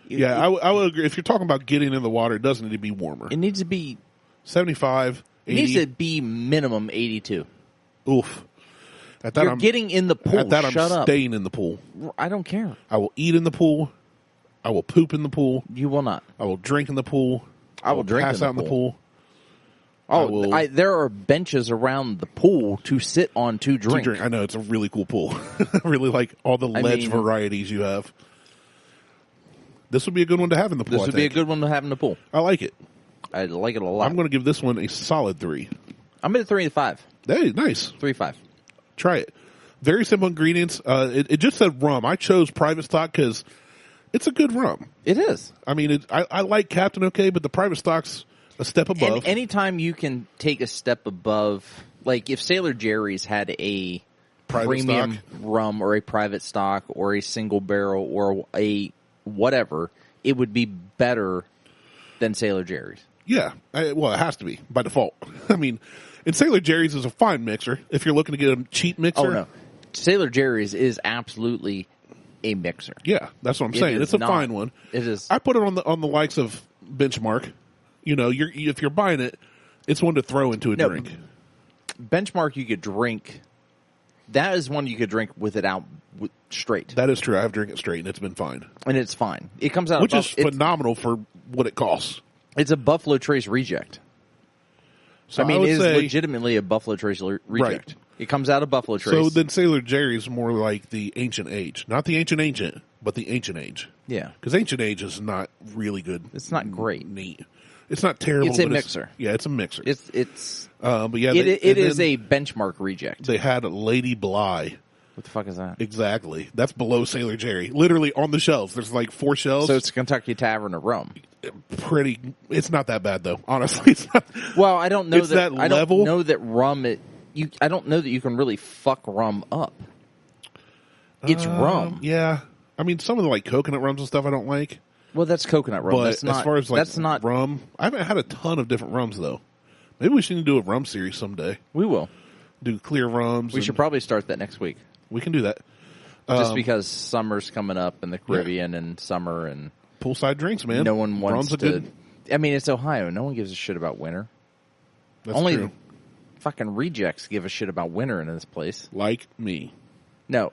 Yeah, I would agree. If you're talking about getting in the water, it doesn't need to be warmer. It needs to be 75, 80. It needs to be minimum 82. Oof. At that, You're getting in the pool. At that, Shut I'm up. staying in the pool. I don't care. I will eat in the pool. I will poop in the pool. You will not. I will drink in the pool. I will drink pass in the out in the pool. pool. Oh, there are benches around the pool to sit on to drink. I know, it's a really cool pool. I really like all the ledge varieties you have. This would be a good one to have in the pool. This would be a good one to have in the pool. I like it. I like it a lot. I'm going to give this one a solid 3. I'm at a 3 to 5. Hey, nice. 3-5. Try it. Very simple ingredients. It just said rum. I chose Private Stock because it's a good rum. It is. I mean, I like Captain OK, but the Private Stock's a step above. And anytime you can take a step above, like if Sailor Jerry's had a Private premium stock rum or a private stock or a single barrel or a whatever, it would be better than Sailor Jerry's. Yeah. Well, it has to be by default. I mean, and Sailor Jerry's is a fine mixer. If you're looking to get a cheap mixer. Oh, no. Sailor Jerry's is absolutely a mixer. Yeah, that's what I'm saying. It's a fine one. It is. I put it on the likes of Benchmark. You know, if you're buying it, it's one to throw into a drink. Benchmark you could drink. That is one you could drink with it out straight. That is true. I've drank it straight, and it's been fine. And it's fine. It comes out which is phenomenal for what it costs. It's a Buffalo Trace reject. So I mean, it is legitimately a Buffalo Trace reject. Right. It comes out of Buffalo Trace. So then Sailor Jerry's more like the Ancient Age. Not the Ancient, but the Ancient Age. Yeah. Because Ancient Age is not really good. It's not great. Neat. It's not terrible. It's a mixer. It's a mixer. But yeah, it is a Benchmark reject. They had Lady Bly. What the fuck is that? Exactly. That's below Sailor Jerry. Literally on the shelves. There's like 4 shelves. So it's Kentucky Tavern of Rum. It's not that bad though. Honestly, it's not. Well, I don't know that I level. don't know that rum. I don't know that you can really fuck rum up. It's rum. Yeah. I mean, some of the like coconut rums and stuff I don't like. Well, that's coconut rum. But that's not, as far as like that's not rum, I haven't had a ton of different rums though. Maybe we should do a rum series someday. We will do clear rums. We should probably start that next week. We can do that. Just because summer's coming up in the Caribbean and summer and poolside drinks, man. No one wants to. Good. I mean, it's Ohio. No one gives a shit about winter. That's Only true. Fucking rejects give a shit about winter in this place. Like me. No.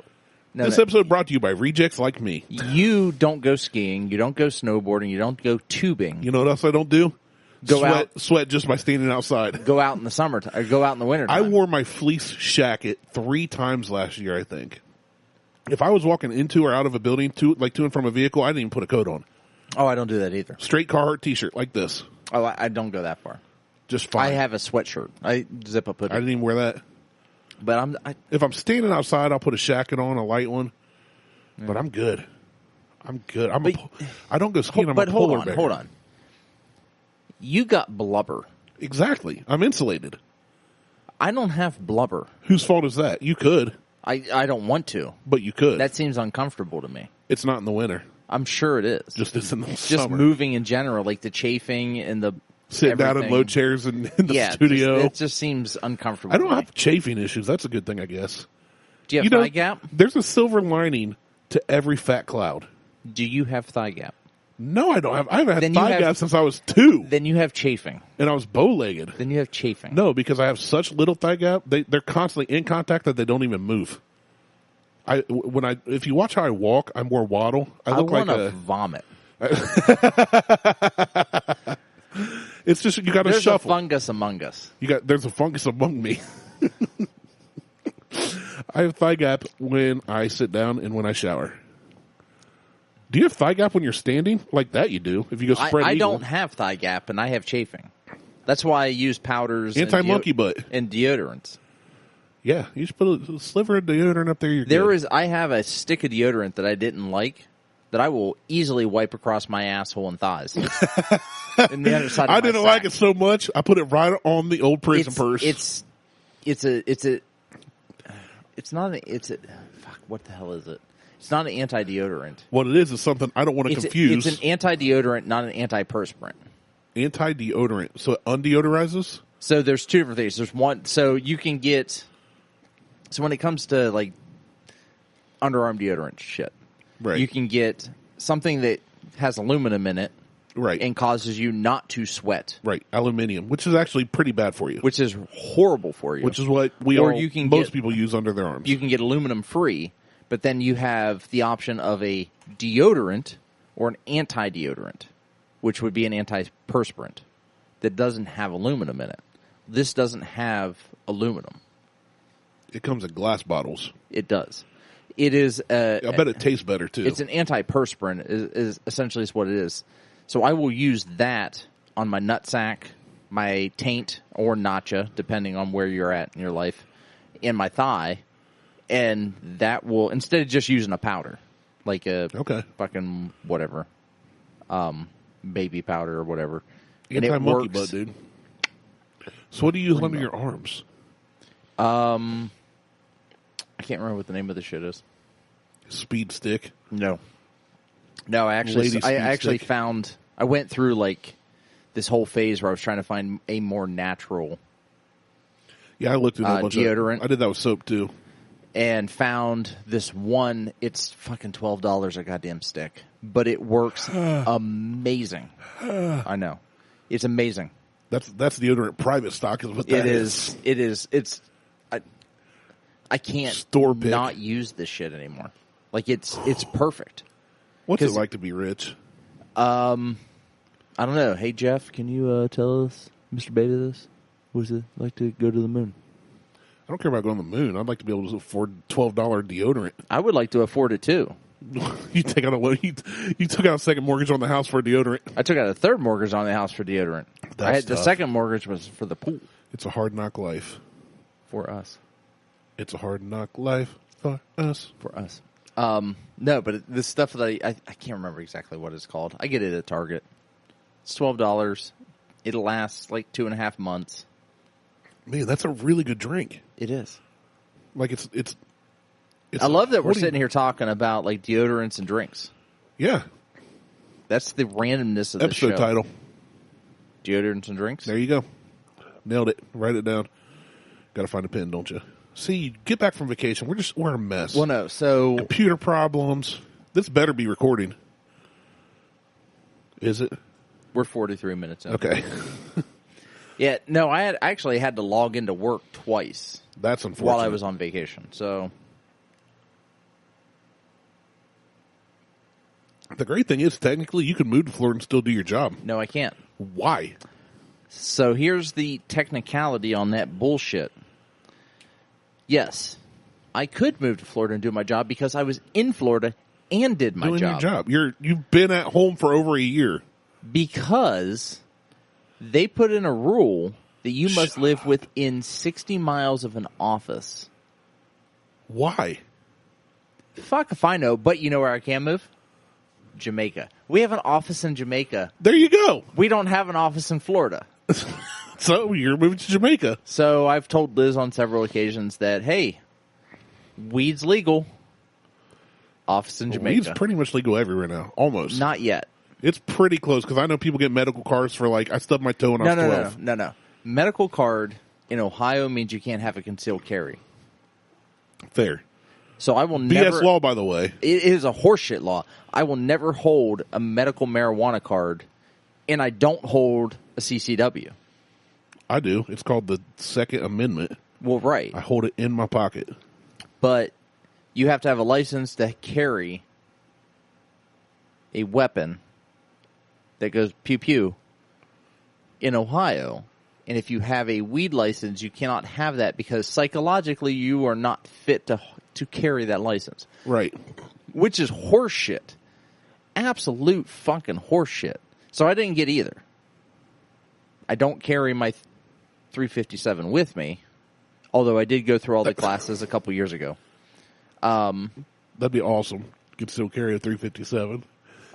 This episode brought to you by rejects like me. You don't go skiing. You don't go snowboarding. You don't go tubing. You know what else I don't do? Sweat just by standing outside. Go out in the summer. Or go out in the winter time. I wore my fleece shacket 3 times last year, I think. If I was walking into or out of a building, to and from a vehicle, I didn't even put a coat on. Oh, I don't do that either. Straight Carhartt t-shirt like this. Oh, I don't go that far. Just fine. I have a sweatshirt. I zip up hoodie. I didn't even wear that. But if I'm standing outside, I'll put a shacket on, a light one. Yeah. But I'm good. I don't go skiing. I'm a polar bear. Hold on. You got blubber. Exactly. I'm insulated. I don't have blubber. Whose fault is that? You could. I don't want to. But you could. That seems uncomfortable to me. It's not in the winter. I'm sure it is. Just it's in the Just summer. moving in general, like the chafing and the sitting down in low chairs in the studio. It just seems uncomfortable. I don't have chafing issues. That's a good thing, I guess. Do you have thigh gap? There's a silver lining to every fat cloud. Do you have thigh gap? No, I don't have. I haven't had thigh gap since I was 2. Then you have chafing. And I was bow-legged. Then you have chafing. No, because I have such little thigh gap. They're constantly in contact that they don't even move. If you watch how I walk, I'm more waddle. I look like a vomit. It's just you got to shuffle. There's a fungus among us. There's a fungus among me. I have thigh gap when I sit down and when I shower. Do you have thigh gap when you're standing? Like that you do. If you go spread I eagle. don't have thigh gap, and I have chafing. That's why I use powders anti-monkey butt and deodorants. Yeah, you just put a sliver of deodorant up there. I have a stick of deodorant that I didn't like that I will easily wipe across my asshole and thighs. And the other side of I didn't like it so much. I put it right on the old prison purse. What the hell is it? It's not an anti-deodorant. What it is something I don't want to confuse. It's an anti-deodorant, not an antiperspirant. Anti-deodorant. So it undeodorizes? So there's two different things. There's one, so you can get, so when it comes to like underarm deodorant shit, right, you can get something that has aluminum in it. Right. And causes you not to sweat. Right. Aluminium, which is actually pretty bad for you. Which is horrible for you. Which is what most people use under their arms. You can get aluminum free, but then you have the option of a deodorant or an anti-deodorant, which would be an antiperspirant that doesn't have aluminum in it. This doesn't have aluminum. It comes in glass bottles. It does. It is. I bet it tastes better too. It's an antiperspirant. Is essentially what it is. So I will use that on my nutsack, my taint or nacha, depending on where you're at in your life, in my thigh, and that will, instead of just using a powder, like a fucking whatever, baby powder or whatever. Anti-monkey butt, dude. So what do you use under your arms? I can't remember what the name of the shit is. Speed stick? No, I actually found. I went through like this whole phase where I was trying to find a more natural. Yeah, I looked at a bunch deodorant. I did that with soap too, and found this one. It's fucking $12 a goddamn stick, but it works amazing. I know, it's amazing. That's deodorant private stock is what that is. It is. It's. I can't store pick. Not use this shit anymore. Like it's perfect. What's it like to be rich? I don't know. Hey Jeff, can you tell us, Mr. Beta, this? What is it like to go to the moon? I don't care about going to the moon. I'd like to be able to afford $12 deodorant. I would like to afford it too. You take out you took out a second mortgage on the house for deodorant. I took out a third mortgage on the house for deodorant. The second mortgage was for the pool. It's a hard knock life. For us. It's a hard knock life for us. For us. No, but this stuff that I can't remember exactly what it's called. I get it at Target. It's $12. It'll last like 2.5 months. Man, that's a really good drink. It is. Like it's I love that we're sitting here talking about like deodorants and drinks. Yeah. That's the randomness of the show. Episode title. Deodorants and drinks. There you go. Nailed it. Write it down. Got to find a pen, don't you? See, you get back from vacation. We're a mess. Well, no. So computer problems. This better be recording. Is it? We're 43 minutes in. Okay. Yeah. No, I actually had to log into work twice. That's unfortunate. While I was on vacation. So the great thing is, technically, you can move to Florida and still do your job. No, I can't. Why? So here's the technicality on that bullshit. Yes, I could move to Florida and do my job because I was in Florida and did my job. Doing your job. You've been at home for over a year. Because they put in a rule that you must live within 60 miles of an office. Why? Fuck if I know, but you know where I can move? Jamaica. We have an office in Jamaica. There you go. We don't have an office in Florida. So you're moving to Jamaica. So I've told Liz on several occasions that, hey, weed's legal. Office in Jamaica. Weed's pretty much legal everywhere now. Almost. Not yet. It's pretty close because I know people get medical cards for like, I stubbed my toe when I was 12. No. Medical card in Ohio means you can't have a concealed carry. Fair. So I will never... BS law, by the way. It is a horseshit law. I will never hold a medical marijuana card, and I don't hold a CCW. I do. It's called the Second Amendment. Well, right. I hold it in my pocket. But you have to have a license to carry a weapon that goes pew pew in Ohio. And if you have a weed license, you cannot have that because psychologically you are not fit to carry that license. Right. Which is horseshit. Absolute fucking horseshit. So I didn't get either. I don't carry my 357 with me, although I did go through all the classes a couple years ago. That'd be awesome. You could still carry a 357.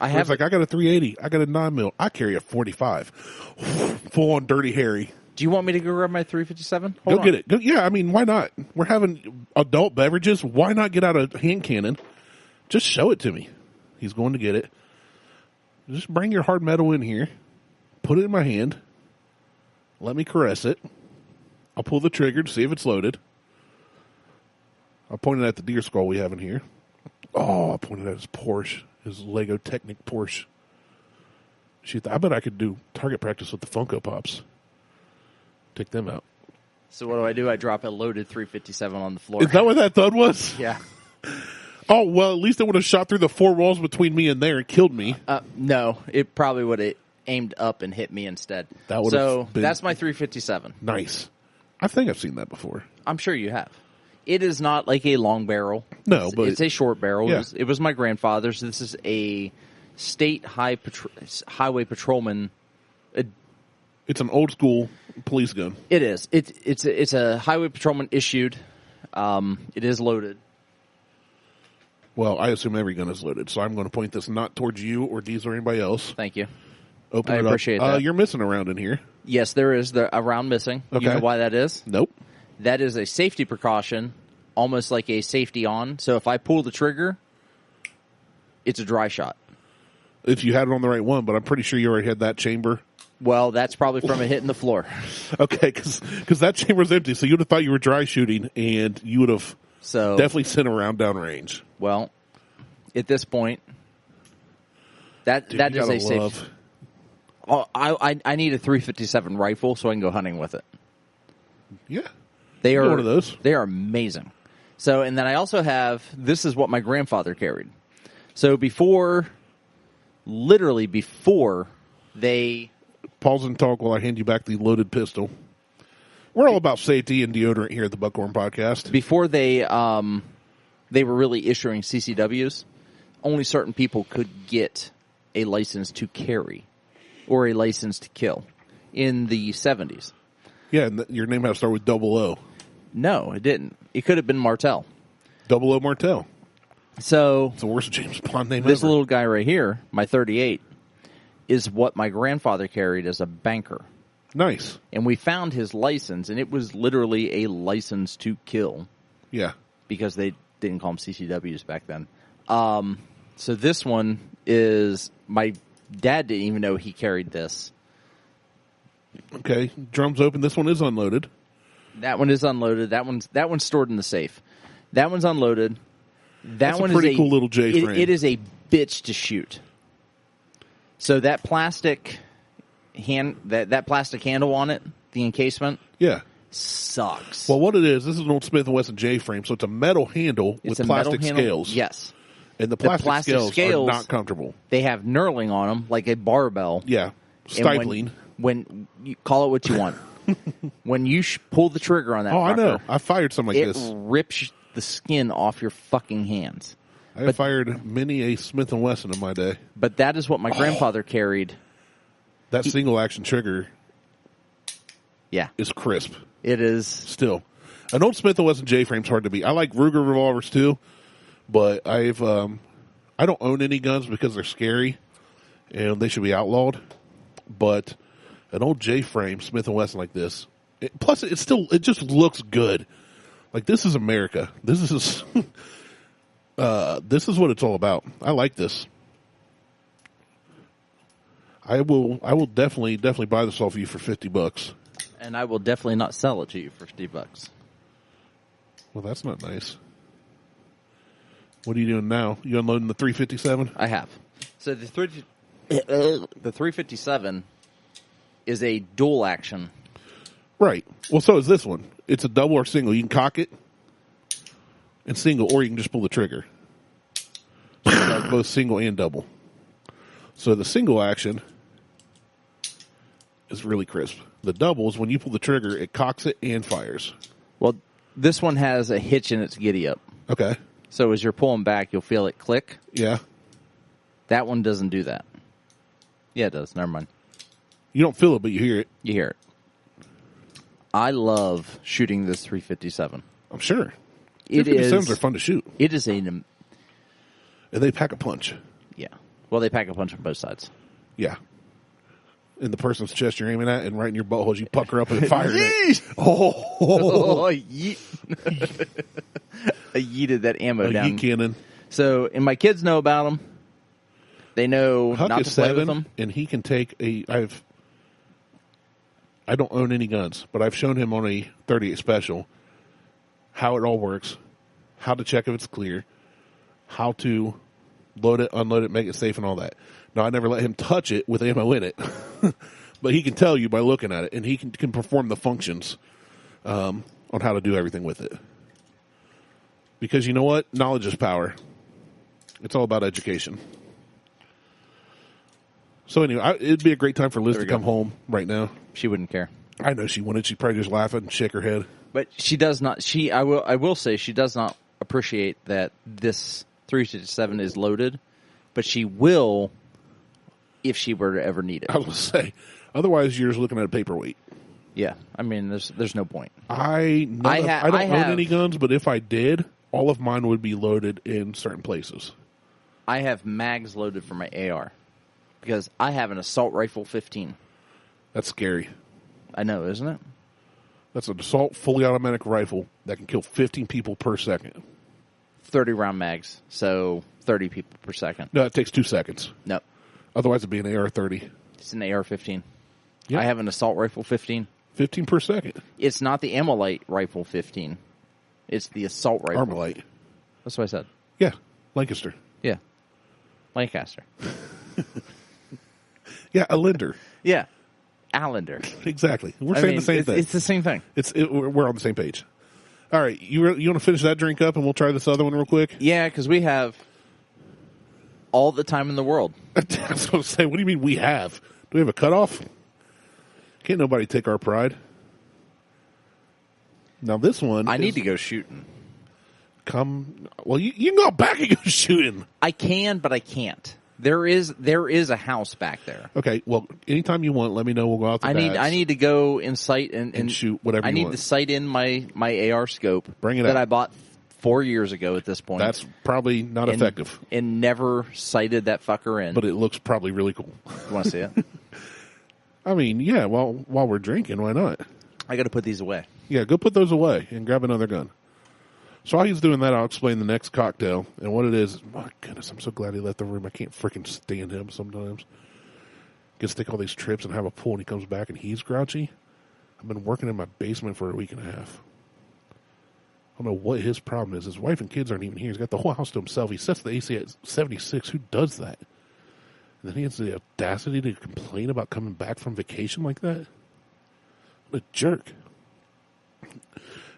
I have I got a 380. I got a 9mm. I carry a 45. Full on Dirty Harry. Do you want me to go grab my 357? Go get it. Yeah, I mean, why not? We're having adult beverages. Why not get out a hand cannon? Just show it to me. He's going to get it. Just bring your hard metal in here. Put it in my hand. Let me caress it. I'll pull the trigger to see if it's loaded. I pointed at the deer skull we have in here. Oh, I pointed at his Porsche. His Lego Technic Porsche. Shoot, I bet I could do target practice with the Funko Pops. Take them out. So what do? I drop a loaded 357 on the floor. Is that what that thud was? Yeah. Oh, well, at least it would have shot through the four walls between me and there and killed me. No, it probably would have aimed up and hit me instead. That would have been... That's my 357. Nice. I think I've seen that before. I'm sure you have. It is not like a long barrel. No, but... It's a short barrel. Yeah. It was my grandfather's. This is a state highway patrolman. It's an old school police gun. It is. It's a highway patrolman issued. It is loaded. Well, I assume every gun is loaded, so I'm going to point this not towards you or Deez or anybody else. Thank you. Open it up. I appreciate that. You're missing a round in here. Yes, there is a round missing. Okay. You know why that is? Nope. That is a safety precaution, almost like a safety on. So if I pull the trigger, it's a dry shot. If you had it on the right one, but I'm pretty sure you already had that chamber. Well, that's probably from it hitting the floor. Okay, because that chamber's empty, so you would have thought you were dry shooting, and you would have definitely sent a round downrange. Well, at this point, that is a safe. Oh, I need a 357 rifle so I can go hunting with it. Yeah, they are one of those. They are amazing. So, and then I also have. This is what my grandfather carried. So literally before they. Pause and talk while I hand you back the loaded pistol. We're all about safety and deodorant here at the Buckhorn Podcast. Before they were really issuing CCWs, only certain people could get a license to carry or a license to kill in the 70s. Yeah, and your name had to start with 00. No, it didn't. It could have been Martelle. 00 Martelle. So it's the worst James Bond name this ever. Little guy right here, my 38, is what my grandfather carried as a banker. Nice. And we found his license, and it was literally a license to kill. Yeah. Because they didn't call them CCWs back then. So this one is, my dad didn't even know he carried this. Okay, drums open. This one is unloaded. That one is unloaded. That one's stored in the safe. That one's unloaded. That's a pretty cool little J frame. It is a bitch to shoot. So that plastic that plastic handle on it, the encasement, sucks. Well, what it is, this is an old Smith & Wesson J frame, so it's a metal handle with plastic scales. Yes. And the plastic scales are not comfortable. They have knurling on them, like a barbell. Yeah, stifling. When you call it what you want. When you pull the trigger on that fucker, I know. I fired some like this. It rips the skin off your fucking hands. I fired many a Smith & Wesson in my day. But that is what my grandfather carried. That single action trigger is crisp. It is. Still. An old Smith & Wesson J-frame's hard to beat. I like Ruger revolvers too, but I don't own any guns because they're scary and they should be outlawed. But an old J-frame Smith & Wesson like this, plus it just looks good. Like, this is America. This is this is what it's all about. I like this. I will definitely buy this off of you for $50. And I will definitely not sell it to you for $50. Well, that's not nice. What are you doing now? You unloading the 357? I have. So the 357 is a dual action. Right. Well, so is this one. It's a double or single. You can cock it, and single, or you can just pull the trigger. So it has both single and double. So the single action is really crisp. The doubles, when you pull the trigger, it cocks it and fires. Well, this one has a hitch in its giddy up. Okay. So as you're pulling back, you'll feel it click. Yeah. That one doesn't do that. Yeah, it does. Never mind. You don't feel it, but you hear it. You hear it. I love shooting this 357. I'm sure. It 357s are fun to shoot. It is And they pack a punch. Yeah. Well, they pack a punch on both sides. Yeah. In the person's chest you're aiming at, and right in your butthole, you pucker up and fire it. Oh, yeet. I yeeted that ammo down. Yeet cannon. So, and my kids know about them. They know Huck not is to play 7, with them. and he can take I don't own any guns, but I've shown him on a 38 special how it all works, how to check if it's clear, how to load it, unload it, make it safe, and all that. Now, I never let him touch it with ammo in it, but he can tell you by looking at it, and he can perform the functions on how to do everything with it. Because you know what? Knowledge is power. It's all about education. So anyway, it'd be a great time for Liz to come home right now. She wouldn't care. I know she wouldn't. She'd probably just laugh and shake her head. But she does not. I will say she does not appreciate that this 357 is loaded, but she will if she were to ever need it. I was going to say, otherwise you're just looking at a paperweight. Yeah, I mean, there's no point. I don't own any guns, but if I did, all of mine would be loaded in certain places. I have mags loaded for my AR because I have an assault rifle 15. That's scary. I know, isn't it? That's an assault fully automatic rifle that can kill 15 people per second. 30 round mags, so 30 people per second. No, it takes 2 seconds. No. Otherwise, it'd be an AR-30. It's an AR-15. Yep. I have an assault rifle 15. 15 per second. It's not the Amolite rifle 15. It's the assault rifle. Armalite. That's what I said. Yeah, Lancaster. Yeah. Lancaster. Yeah, a Linder. Yeah. Allender. Exactly. We're saying the same thing. It's the same thing. We're on the same page. All right, you want to finish that drink up, and we'll try this other one real quick? Yeah, because we have all the time in the world. I was going to say, what do you mean we have? Do we have a cutoff? Can't nobody take our pride. Now this one, I need to go shooting. Well, you can go back and go shooting. I can, but I can't. There is a house back there. Okay, well, anytime you want, let me know. We'll go out the I need to go in sight and shoot whatever you want. I need to sight in my AR scope. Bring it that up. I bought 4 years ago at this point. That's probably not effective. And never sighted that fucker in. But it looks probably really cool. You want to see it? I mean, yeah, while we're drinking, why not? I got to put these away. Yeah, go put those away and grab another gun. So while he's doing that, I'll explain the next cocktail and what it is. My goodness, I'm so glad he left the room. I can't freaking stand him sometimes. Gets to take all these trips and have a pool, and he comes back and he's grouchy. I've been working in my basement for a week and a half. I don't know what his problem is. His wife and kids aren't even here. He's got the whole house to himself. He sets the AC at 76. Who does that? And then he has the audacity to complain about coming back from vacation like that? What a jerk.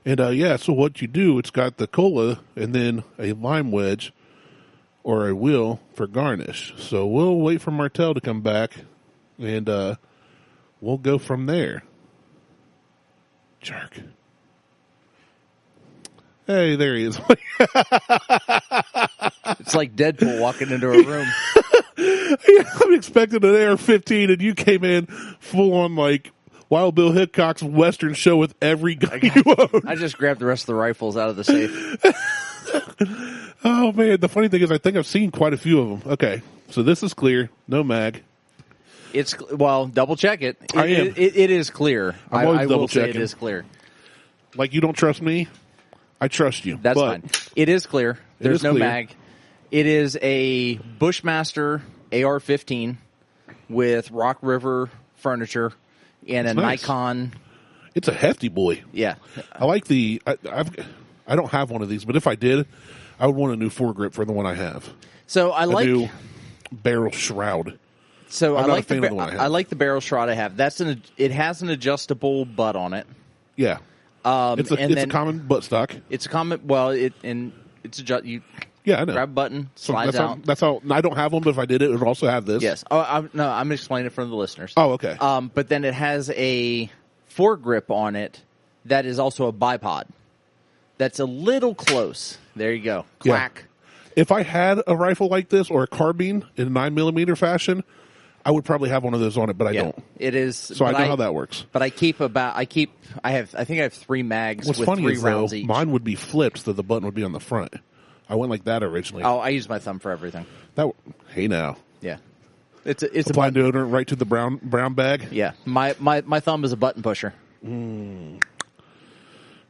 And, so what you do, it's got the cola and then a lime wedge or a wheel for garnish. So we'll wait for Martelle to come back, and we'll go from there. Jerk. Hey, there he is. It's like Deadpool walking into a room. I'm expecting an AR-15, and you came in full on like Wild Bill Hickok's Western show with every gun you own. I just grabbed the rest of the rifles out of the safe. Oh, man. The funny thing is I think I've seen quite a few of them. Okay. So this is clear. No mag. Double check it. I am. It is clear. I'm always I double will say checking. it is clear. Like you don't trust me? I trust you. That's fine. It is clear. There's no clear. mag. It is a Bushmaster AR-15 with Rock River furniture and a nice. Nikon. It's a hefty boy. Yeah. I like the. I don't have one of these, but if I did, I would want a new foregrip for the one I have. So I like a new barrel shroud. So I'm I not like a fan of the one I have. I like the barrel shroud I have. It has an adjustable butt on it. Yeah. It's a common buttstock. It's a common. Well, you Yeah, I know. grab a button, slides out. That's how. I don't have them, but if I did it would also have this. Yes. Oh, I'm explaining it for the listeners. Oh, okay. But then it has a foregrip on it that is also a bipod. That's a little close. There you go. Clack. Yeah. If I had a rifle like this or a carbine in 9mm fashion, I would probably have one of those on it, but I don't. It is. So I know how that works. But I think I have 3 mags What's with funny 3 is, rounds though, each. mine would be flipped so the button would be on the front. I went like that originally. Oh, I use my thumb for everything. Hey now. Yeah. It's Applying deodorant right to the brown bag. Yeah. My thumb is a button pusher.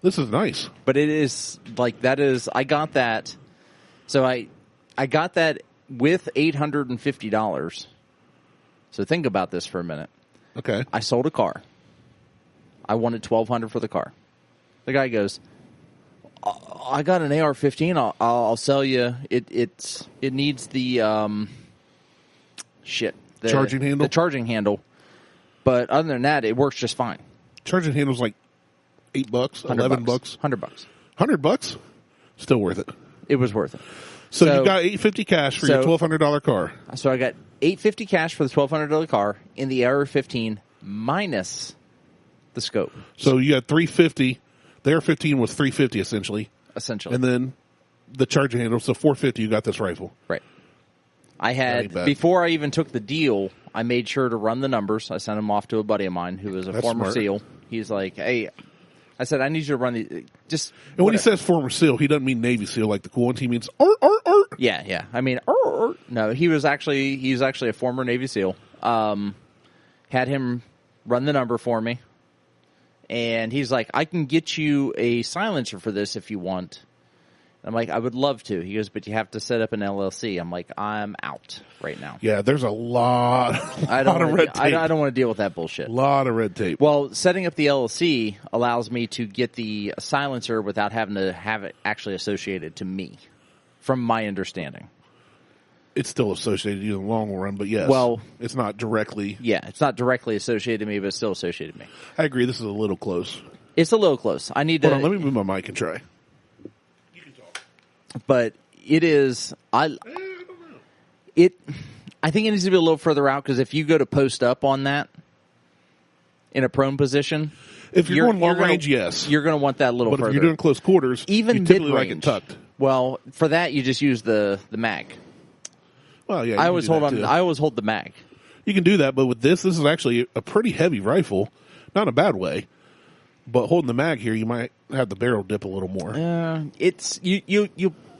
This is nice. But it is like I got that. So I got that with $850. So think about this for a minute. Okay. I sold a car. I wanted $1,200 for the car. The guy goes, I got an AR-15. I'll sell you. It needs the charging handle. The charging handle. But other than that, it works just fine. Charging handle's like $8, $11. $100. $100? Still worth it. It was worth it. So you got $850 cash for your $1,200 car. So I got $850 cash for the $1,200 car in the AR-15 minus the scope. So you got $350. The AR-15 was $350 essentially. And then the charging handle, so $450. You got this rifle. Right. I had before I even took the deal, I made sure to run the numbers. I sent them off to a buddy of mine who was a former SEAL. He's like, "Hey," I said, "I need you to run the just." And when he says former SEAL, he doesn't mean Navy SEAL like the cool one. He means Yeah. I mean, no, he's actually a former Navy SEAL. Had him run the number for me, and he's like, "I can get you a silencer for this if you want." I'm like, I would love to. He goes, but you have to set up an LLC. I'm like, I'm out right now. Yeah, there's a lot of red tape. I don't want to deal with that bullshit. A lot of red tape. Well, setting up the LLC allows me to get the silencer without having to have it actually associated to me, from my understanding. It's still associated to you in the long run, but yes. Well, it's not directly. Yeah, it's not directly associated to me, but it's still associated to me. I agree. This is a little close. It's a little close. I need to. Hold on, let me move my mic and try. But it is, I think it needs to be a little further out, because if you go to post up on that in a prone position, if you're going long range, yes, you're going to want that a little further. But if you're doing close quarters, even you typically like it tucked. Well, for that you just use the mag. Well, yeah, I always hold the mag. You can do that, but with this is actually a pretty heavy rifle, not in a bad way. But holding the mag here, you might have the barrel dip a little more. It's you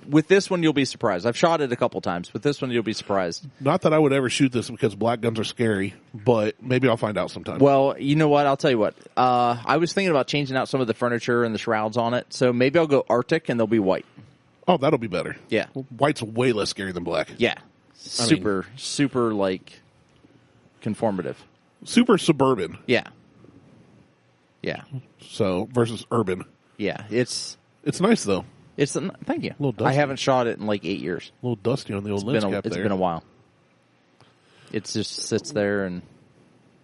with this one you'll be surprised. I've shot it a couple times. With this one you'll be surprised. Not that I would ever shoot this because black guns are scary, but maybe I'll find out sometime. Well, you know what? I'll tell you what. I was thinking about changing out some of the furniture and the shrouds on it, so maybe I'll go Arctic and they'll be white. Oh, that'll be better. Yeah, white's way less scary than black. Yeah, super like conformative. Super suburban. Yeah. So versus urban. Yeah, it's nice though. Thank you. A little dusty. I haven't shot it in like 8 years. A little dusty on the old lens cap there. It's been a while. It just sits there, and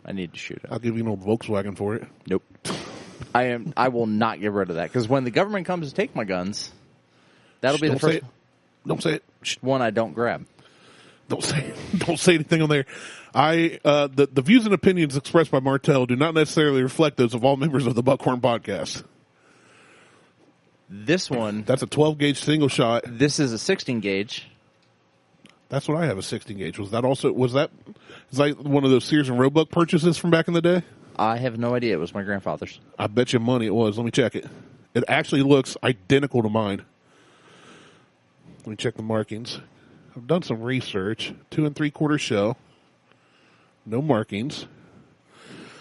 I need to shoot it. I'll give you an old Volkswagen for it. Nope. I will not get rid of that, because when the government comes to take my guns, that'll be the first. Don't say it. One I don't grab. Don't say anything on there. The views and opinions expressed by Martelle do not necessarily reflect those of all members of the Buckhorn Podcast. This one, that's a 12 gauge single shot. This is a 16 gauge. That's what I have, a 16 gauge. Was that one of those Sears and Roebuck purchases from back in the day? I have no idea. It was my grandfather's. I bet you money it was. Let me check it. It actually looks identical to mine. Let me check the markings. I've done some research. 2 3/4 shell. No markings.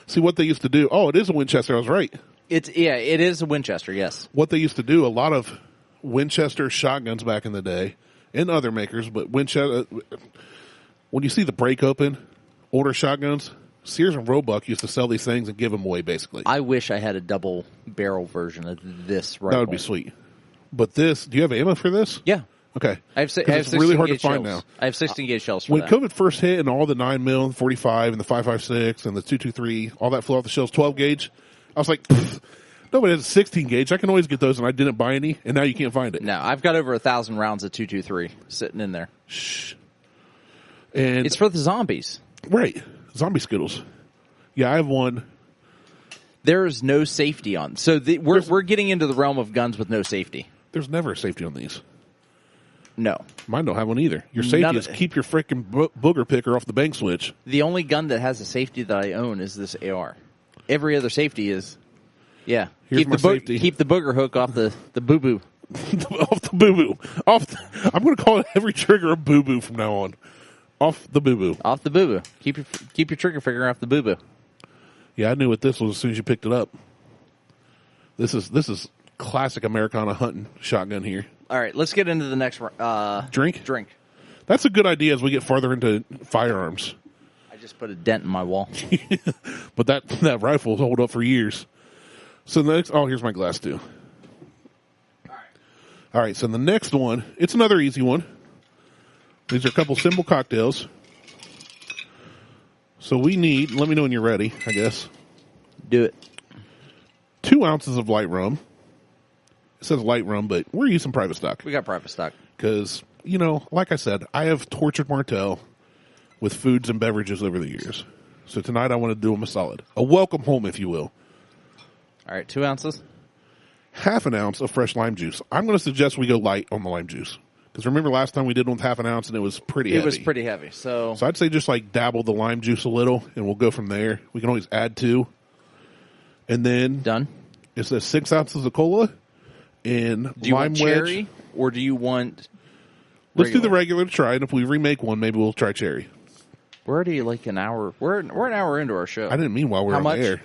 See what they used to do. Oh, it is a Winchester. I was right. It is a Winchester, yes. What they used to do, a lot of Winchester shotguns back in the day, and other makers, but Winchester, when you see the break open, older shotguns, Sears and Roebuck used to sell these things and give them away, basically. I wish I had a double barrel version of this rifle. That would be sweet. But this, do you have ammo for this? Yeah. Okay. It's really hard to find now. I have 16 gauge shells for when that. COVID first hit and all the 9mm, 45, and the 5.56, and the 223, all that flew off the shells, 12 gauge, I was like, Nobody has a 16 gauge. I can always get those, and I didn't buy any, and now you can't find it. No, I've got over 1,000 rounds of 223 sitting in there. Shh. And it's for the zombies. Right. Zombie Skittles. Yeah, I have one. There is no safety on. So we're getting into the realm of guns with no safety. There's never a safety on these. No. Mine don't have one either. Your safety is keep your freaking booger picker off the bank switch. The only gun that has a safety that I own is this AR. Every other safety is, yeah. Here's my safety. Keep the booger hook off the boo-boo. Off the boo-boo. I'm going to call it every trigger a boo-boo from now on. Off the boo-boo. Off the boo-boo. Keep your trigger finger off the boo-boo. Yeah, I knew what this was as soon as you picked it up. This is classic Americana hunting shotgun here. All right, let's get into the next drink. That's a good idea as we get farther into firearms. I just put a dent in my wall. But that rifle will hold up for years. So the next, here's my glass too. All right, so the next one, it's another easy one. These are a couple simple cocktails. So we need, let me know when you're ready, I guess. Do it. 2 ounces of light rum. It says light rum, but we're using private stock. We got private stock. Because, like I said, I have tortured Martelle with foods and beverages over the years. So tonight I want to do them a solid. A welcome home, if you will. All right, 2 ounces. Half an ounce of fresh lime juice. I'm going to suggest we go light on the lime juice. Because remember last time we did one with half an ounce and it was pretty heavy. It was pretty heavy. So I'd say just dabble the lime juice a little and we'll go from there. We can always add 2. And then done. It says 6 ounces of cola and do you lime want wedge. Cherry or do you want Let's do the regular to try, and if we remake one, maybe we'll try cherry. We're already an hour. We're an hour into our show. I didn't mean while we're on the air.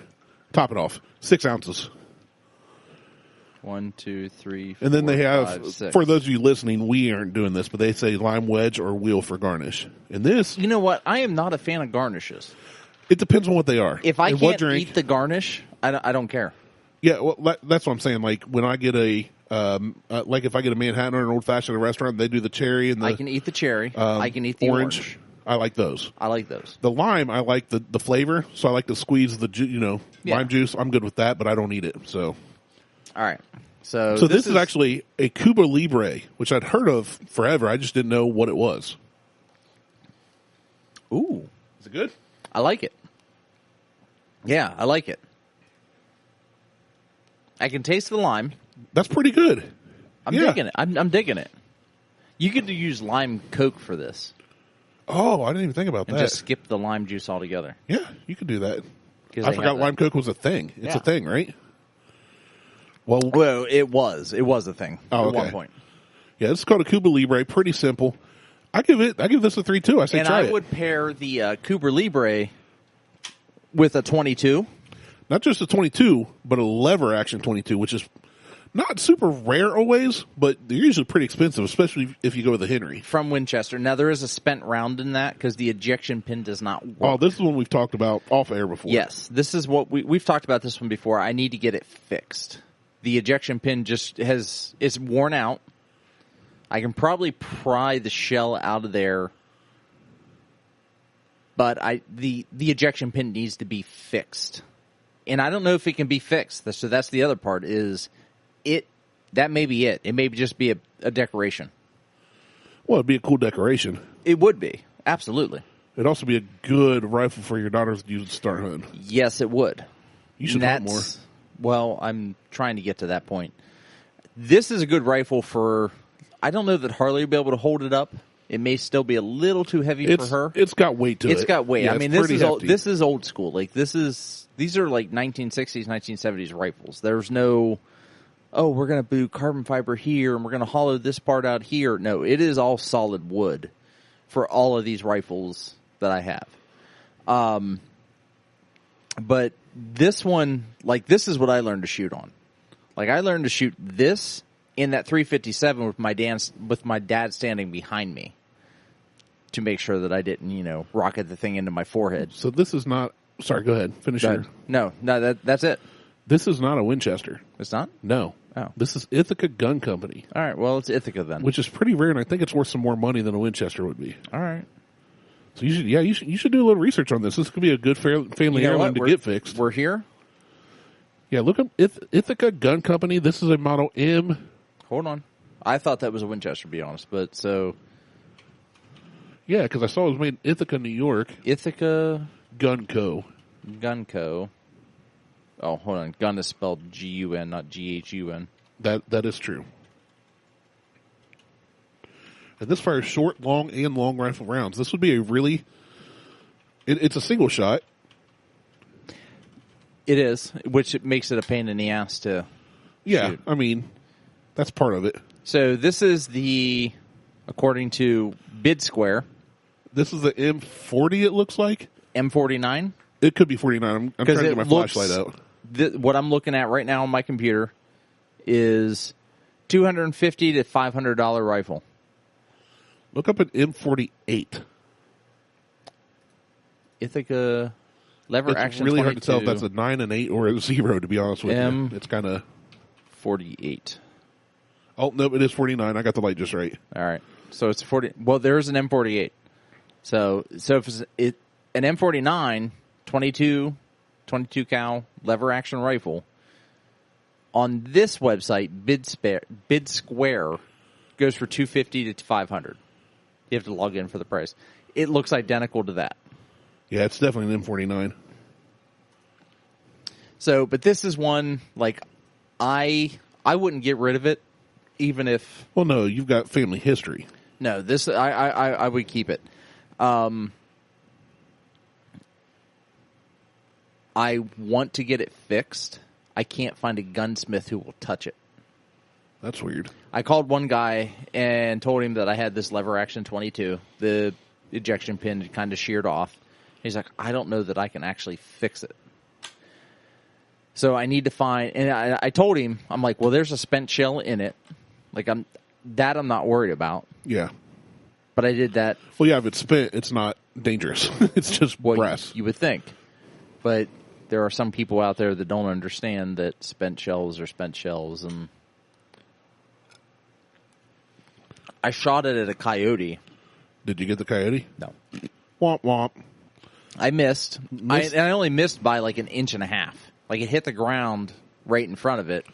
Top it off. 6 ounces. 1, 2, 3, 4, and then they have, 5, 6. for those of you listening, we aren't doing this, but they say lime wedge or wheel for garnish. And this... You know what? I am not a fan of garnishes. It depends on what they are. If I can't eat the garnish, I don't care. Yeah, well, that's what I'm saying. Like, when I get if I get a Manhattan or an old-fashioned at a restaurant, they do the cherry and the... I can eat the cherry. I can eat the orange. I like those. The lime, I like the flavor, so I like to squeeze the lime juice. I'm good with that, but I don't eat it. So, all right. So this is actually a Cuba Libre, which I'd heard of forever. I just didn't know what it was. Ooh, is it good? I like it. Yeah, I like it. I can taste the lime. That's pretty good. I'm digging it. I'm digging it. You could use lime Coke for this. Oh, I didn't even think about that. And just skip the lime juice altogether. Yeah, you could do that. I forgot lime Coke was a thing. It's a thing, right? Well, it was. It was a thing at one point. Yeah, this is called a Cuba Libre. Pretty simple. I give this a 3 too. I say and try it. And I would pair the Cuba Libre with a 22. Not just a 22, but a lever action 22, which is not super rare always, but they're usually pretty expensive, especially if you go with a Henry. From Winchester. Now, there is a spent round in that because the ejection pin does not work. Oh, this is one we've talked about off air before. Yes, this is what we've talked about this one before. I need to get it fixed. The ejection pin it's worn out. I can probably pry the shell out of there, but the ejection pin needs to be fixed. And I don't know if it can be fixed. So that's the other part is that may be it. It may just be a decoration. Well, it'd be a cool decoration. It would be. Absolutely. It'd also be a good rifle for your daughters to use to start hunting. Yes, it would. You should hunt more. Well, I'm trying to get to that point. This is a good rifle for... I don't know that Harley will be able to hold it up. It may still be a little too heavy for her. It's got weight to it. It's got weight. Yeah, I mean, this is old school. Like these are like 1960s, 1970s rifles. There's no, we're going to do carbon fiber here and we're going to hollow this part out here. No, it is all solid wood for all of these rifles that I have. But this one, like this is what I learned to shoot on. Like I learned to shoot this in that 357 with my dad standing behind me to make sure that I didn't, rocket the thing into my forehead. So this is not. Sorry, go ahead. Finish your. No, that's it. This is not a Winchester. It's not? No. Oh. This is Ithaca Gun Company. All right, well, it's Ithaca then. Which is pretty rare, and I think it's worth some more money than a Winchester would be. All right. So you should do a little research on this. This could be a good family heirloom to get fixed. We're here. Yeah, look up Ithaca Gun Company. This is a Model M. Hold on. I thought that was a Winchester, to be honest. But so... Yeah, because I saw it was made in Ithaca, New York. Ithaca... Gun Co. Gun Co. Oh, hold on. Gun is spelled G-U-N, not G-H-U-N. That is true. And this fires short, long, and long rifle rounds. This would be a really... It's a single shot. It is, which makes it a pain in the ass to shoot. I mean, that's part of it. So this is according to Bid Square. This is the M40, it looks like. M49? It could be 49. I'm trying to get my flashlight out. What I'm looking at right now on my computer is $250 to $500 rifle. Look up an M48. Ithaca lever action. It's really 22. hard to tell if that's a 9, an 8, or a 0, to be honest with you. It's kind of... 48. Oh, no, it is 49. I got the light just right. All right. So it's 40. Well, there's an M48. So if it's an M49, 22 cal lever action rifle, on this website, Bid Square goes for $250 to $500. You have to log in for the price. It looks identical to that. Yeah, it's definitely an M49. So, but this is one, like, I wouldn't get rid of it, even if... Well, no, you've got family history. No, this, I would keep it. I want to get it fixed. I can't find a gunsmith who will touch it. That's weird. I called one guy and told him that I had this lever action 22. The ejection pin had kind of sheared off. He's like, I don't know that I can actually fix it. So I need to find, and I told him, I'm like, well, there's a spent shell in it. Like, I'm not worried about. Yeah. But I did that. Well, yeah, if it's spent, it's not dangerous. It's just brass. You would think. But there are some people out there that don't understand that spent shells are spent shells. And I shot it at a coyote. Did you get the coyote? No. Womp womp. I missed. I only missed by like an inch and a half. Like, it hit the ground right in front of it.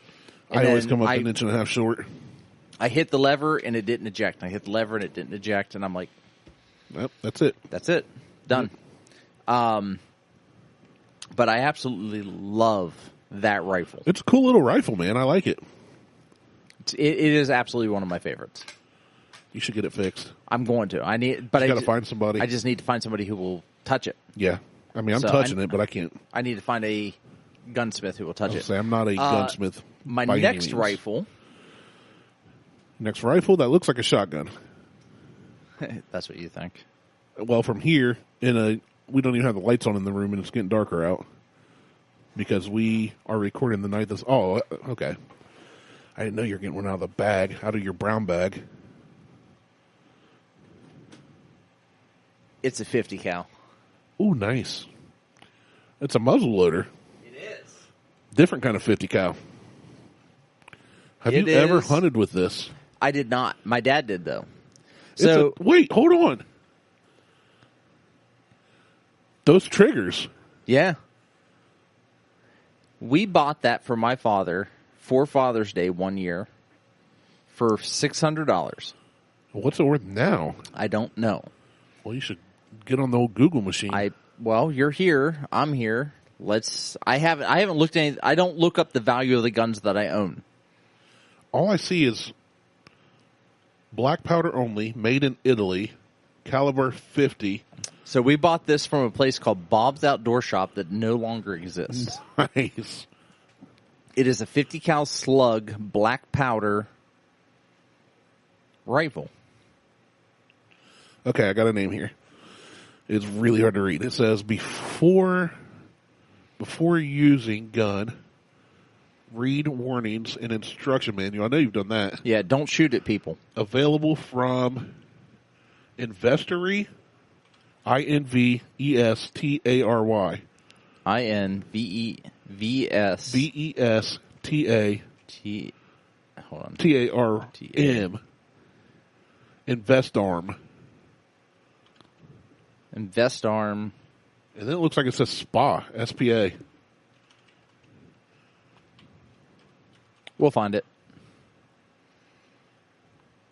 I always come up an inch and a half short. I hit the lever, and it didn't eject. I hit the lever, and it didn't eject. And I'm like... Yep, that's it. That's it. Done. But I absolutely love that rifle. It's a cool little rifle, man. I like it. It is absolutely one of my favorites. You should get it fixed. I'm going to. I got to find somebody. I just need to find somebody who will touch it. Yeah. I mean, I'm touching it, but I can't. I need to find a gunsmith who will touch it. I'm not a gunsmith. My next rifle. Next rifle? That looks like a shotgun. That's what you think. Well, from here, we don't even have the lights on in the room, and it's getting darker out. Because we are recording the night that's... Oh, okay. I didn't know you were getting one out of the bag, out of your brown bag. It's a 50 cal. Ooh, nice. It's a muzzle loader. It is. Different kind of 50 cal. Have you ever hunted with this? I did not. My dad did, though. Wait, hold on. Those triggers. Yeah. We bought that for my father for Father's Day one year for $600. What's it worth now? I don't know. Well, you should get on the old Google machine. Well, you're here. I'm here. I haven't looked at any. I don't look up the value of the guns that I own. All I see is black powder only, made in Italy, caliber 50. So we bought this from a place called Bob's Outdoor Shop that no longer exists. Nice. It is a 50 cal slug black powder rifle. Okay, I got a name here. It's really hard to read. It says before using gun, read warnings and instruction manual. I know you've done that. Yeah, don't shoot at people. Available from Investory, INVESTARY. INVESTA. Hold on. TARM. Investarm. Investarm. And then it looks like it says SPA. SPA. We'll find it.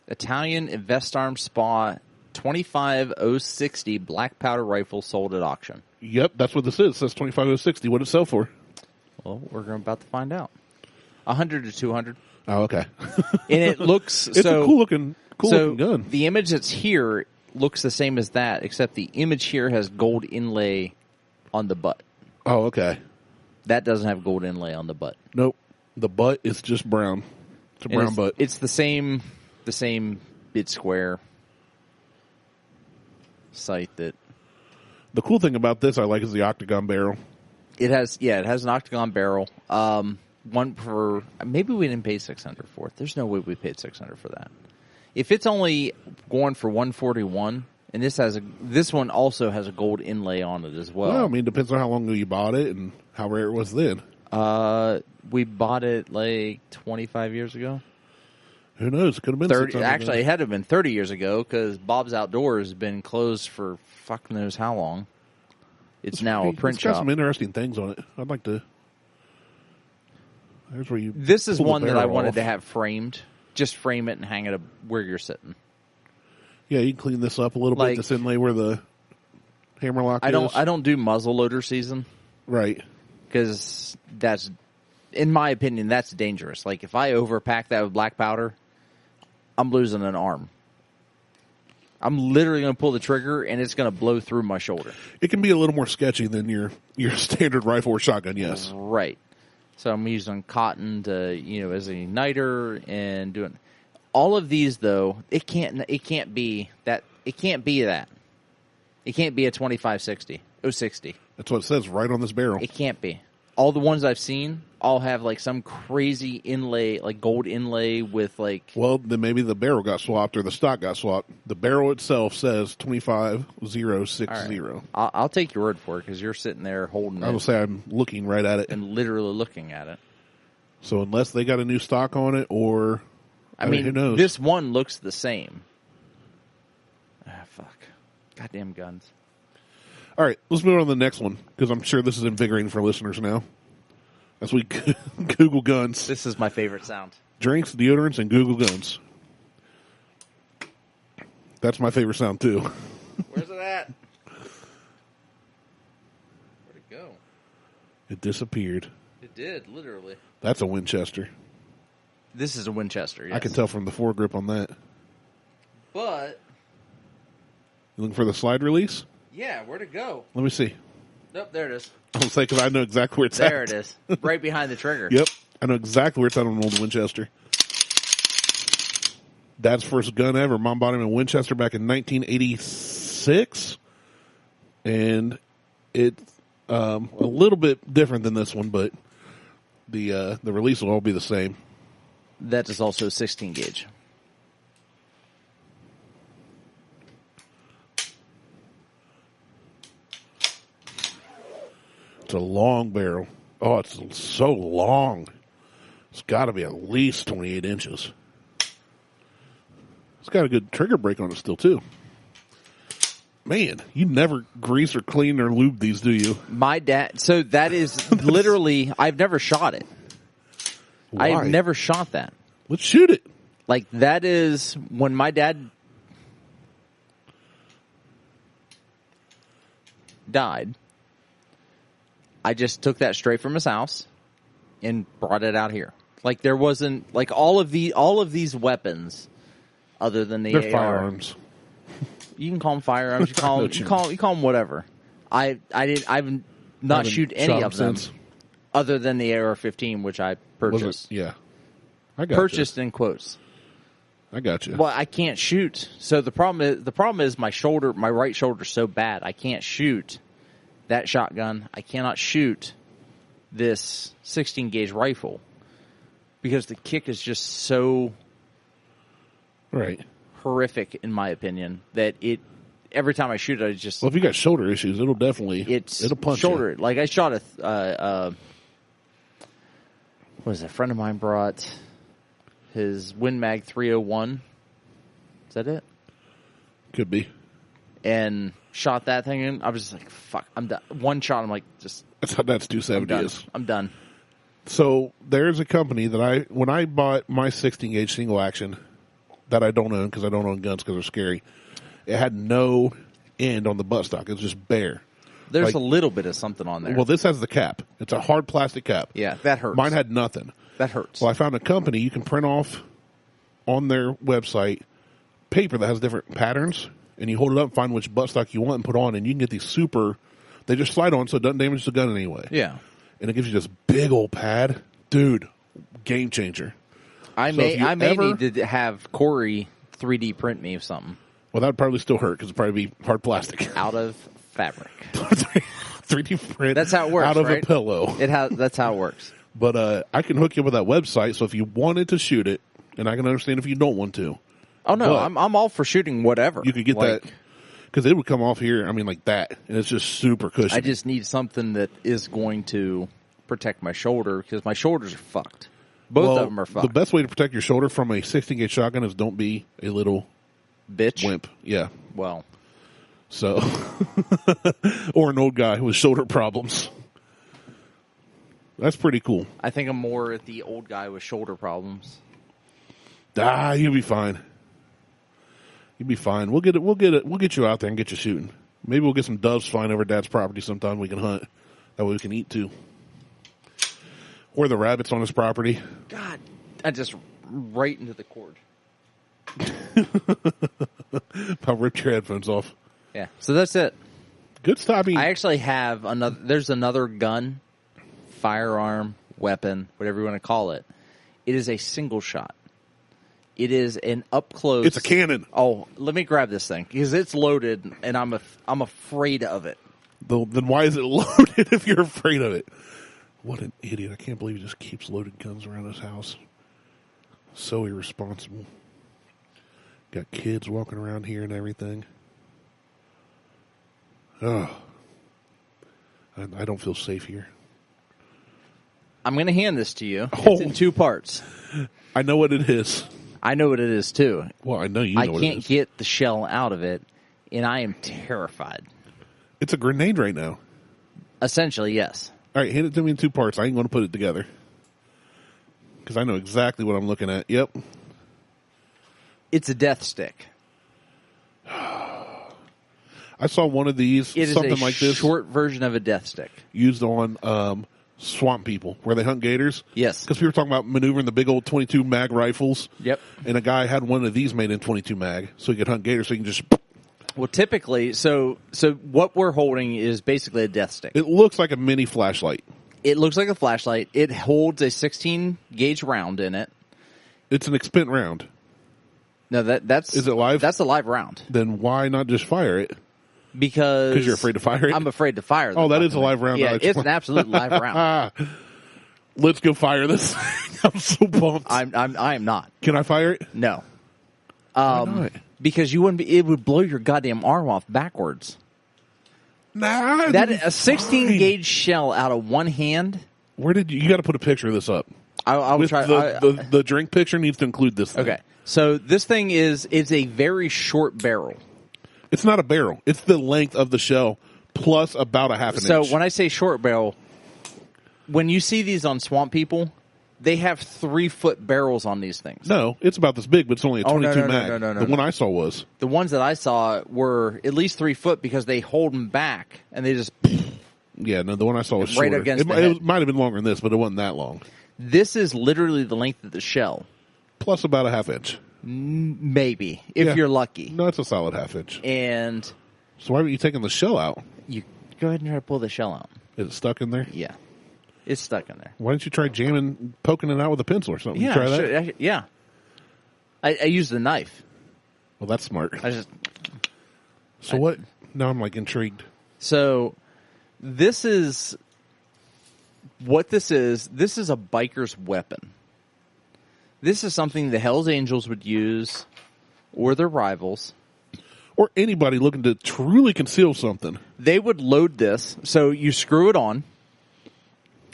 Italian Investarm Spa 25060 black powder rifle sold at auction. Yep, that's what this is. It says 25060. What did it sell for? Well, we're about to find out. 100 to 200. Oh, okay. And it looks it's a cool looking gun. The image that's here looks the same as that, except the image here has gold inlay on the butt. Oh, okay. That doesn't have gold inlay on the butt. Nope. The butt is just brown. It's a brown butt. It's the same bit square sight that. The cool thing about this I like is the octagon barrel. It has an octagon barrel. One for maybe we didn't pay $600 for it. There's no way we paid $600 for that. If it's only going for $141, and this one also has a gold inlay on it as well. Well, I mean, it depends on how long ago you bought it and how rare it was then. We bought it like 25 years ago. Who knows? It could have been 30. Actually, it had to have been 30 years ago because Bob's Outdoors has been closed for fuck knows how long. It's now a print shop. It's got some interesting things on it. I'd like to. There's where you. This is one that I wanted to have framed. Just frame it and hang it up where you're sitting. Yeah, you can clean this up a little bit. This inlay where the hammerlock is. I don't do muzzle loader season. Right. Because that's, in my opinion, that's dangerous. Like, if I overpack that with black powder, I'm losing an arm. I'm literally going to pull the trigger, and it's going to blow through my shoulder. It can be a little more sketchy than your standard rifle or shotgun, yes. Right. So I'm using cotton to, as an igniter and doing all of these. Though it can't be that. It can't be that. It can't be a 2560. 060. That's what it says right on this barrel. It can't be. All the ones I've seen all have like some crazy inlay, like gold inlay with like. Well, then maybe the barrel got swapped or the stock got swapped. The barrel itself says 25060. Right. I'll take your word for it because you're sitting there holding it. I will say I'm looking right at it and literally looking at it. So unless they got a new stock on it, or I mean, who knows? This one looks the same. Fuck, goddamn guns. All right, let's move on to the next one, because I'm sure this is invigorating for listeners now. As we Google guns. This is my favorite sound. Drinks, deodorants, and Google guns. That's my favorite sound, too. Where's it at? Where'd it go? It disappeared. It did, literally. That's a Winchester. This is a Winchester, yes. I can tell from the foregrip on that. But... You looking for the slide release? Yeah, where'd it go? Let me see. Nope, there it is. I was thinking I know exactly where it's at. There it is. Right behind the trigger. Yep. I know exactly where it's at on an old Winchester. Dad's first gun ever. Mom bought him in Winchester back in 1986. And it's a little bit different than this one, but the release will all be the same. That is also 16 gauge. It's a long barrel. Oh, it's so long. It's got to be at least 28 inches. It's got a good trigger break on it still, too. Man, you never grease or clean or lube these, do you? My dad... So that is literally... I've never shot it. Why? I've never shot that. Let's shoot it. Like, that is... When my dad died... I just took that straight from his house and brought it out here. Like there wasn't like all of these weapons, other than the They're AR. Firearms. You can call them firearms. You call them whatever. I've not shoot any of them since. Other than the AR-15, which I purchased. Yeah, I got purchased in quotes. I got you. Well, I can't shoot. So the problem is my right shoulder's so bad I can't shoot that shotgun. I cannot shoot this 16 gauge rifle because the kick is just so horrific, in my opinion, that every time I shoot it, I just... Well, if you got shoulder issues, it'll punch shoulder. you. Like I shot what was it? A friend of mine brought his Win Mag 301. Is that it? Could be. And shot that thing in. I was just like, fuck, I'm done. One shot, I'm like, just... That's how that's 270 is. I'm done. So there's a company that when I bought my 16 gauge single action that I don't own because I don't own guns because they're scary. It had no end on the buttstock. It was just bare. There's a little bit of something on there. Well, this has the cap. It's a hard plastic cap. Yeah, that hurts. Mine had nothing. That hurts. Well, I found a company you can print off on their website paper that has different patterns, and you hold it up and find which buttstock you want and put on, and you can get these super. They just slide on so it doesn't damage the gun in any way. Yeah. And it gives you this big old pad. Dude, game changer. I may need to have Corey 3D print me something. Well, that would probably still hurt because it'd probably be hard plastic. Out of fabric. 3D print. That's how it works, out of right? a pillow. That's how it works. But I can hook you up with that website, so if you wanted to shoot it, and I can understand if you don't want to. Oh, no, I'm all for shooting whatever. You could get that, because it would come off here, like that, and it's just super cushy. I just need something that is going to protect my shoulder, because my shoulders are fucked. Both of them are fucked. The best way to protect your shoulder from a 16-gauge shotgun is don't be a little bitch. Wimp. Yeah. Well. So, or an old guy with shoulder problems. That's pretty cool. I think I'm more at the old guy with shoulder problems. You'll be fine. You'll be fine. We'll get you out there and get you shooting. Maybe we'll get some doves flying over Dad's property sometime. We can hunt. That way we can eat too. Or the rabbits on his property. God, I just right into the cord. I'll rip your headphones off. Yeah, so that's it. Good stopping. I actually have there's another gun, firearm, weapon, whatever you want to call it. It is a single shot. It is an up close. It's a cannon. Oh, let me grab this thing because it's loaded, and I'm afraid of it. Then why is it loaded if you're afraid of it? What an idiot! I can't believe he just keeps loaded guns around his house. So irresponsible. Got kids walking around here and everything. Oh, I don't feel safe here. I'm going to hand this to you. Oh. It's in two parts. I know what it is. I know what it is, too. Well, I know you know what it is. I can't get the shell out of it, and I am terrified. It's a grenade right now. Essentially, yes. All right, hand it to me in two parts. I ain't going to put it together. Because I know exactly what I'm looking at. Yep. It's a death stick. I saw one of these, something like this. Short version of a death stick. Used on swamp people, where they hunt gators. Yes. Because we were talking about maneuvering the big old 22 mag rifles. Yep. And a guy had one of these made in 22 mag, so he could hunt gators, so he can just... Well, typically, so what we're holding is basically a death stick. It looks like a mini flashlight. It looks like a flashlight. It holds a 16-gauge round in it. It's an expent round. No, that's... Is it live? That's a live round. Then why not just fire it? Because you're afraid to fire it? I'm afraid to fire it. Oh, that is a live round. Yeah, it's an absolute live round. Let's go fire this. I'm so pumped. I am not. Can I fire it? No. Why not? Because you wouldn't be. It would blow your goddamn arm off backwards. Nah. That a 16-gauge shell out of one hand. Where did you got to put a picture of this up? I will try. The drink picture needs to include this thing. Okay. So this thing is a very short barrel. It's not a barrel. It's the length of the shell plus about a half an inch. So when I say short barrel, when you see these on Swamp People, they have 3-foot barrels on these things. No, it's about this big, but it's only a 22 mag. No. The one I saw was. The ones that I saw were at least 3 foot because they hold them back and they just... Yeah, no, the one I saw was right shorter. against It might have been longer than this, but it wasn't that long. This is literally the length of the shell. Plus about a half inch. Maybe, if you're lucky. No, it's a solid half inch. And so why aren't you taking the shell out? You go ahead and try to pull the shell out. Is it stuck in there? Yeah. It's stuck in there. Why don't you try poking it out with a pencil or something? Yeah, you try that? Sure. Yeah. I used a knife. Well, that's smart. What? Now I'm intrigued. So this is what this is. This is a biker's weapon. This is something the Hells Angels would use, or their rivals. Or anybody looking to truly conceal something. They would load this. So you screw it on.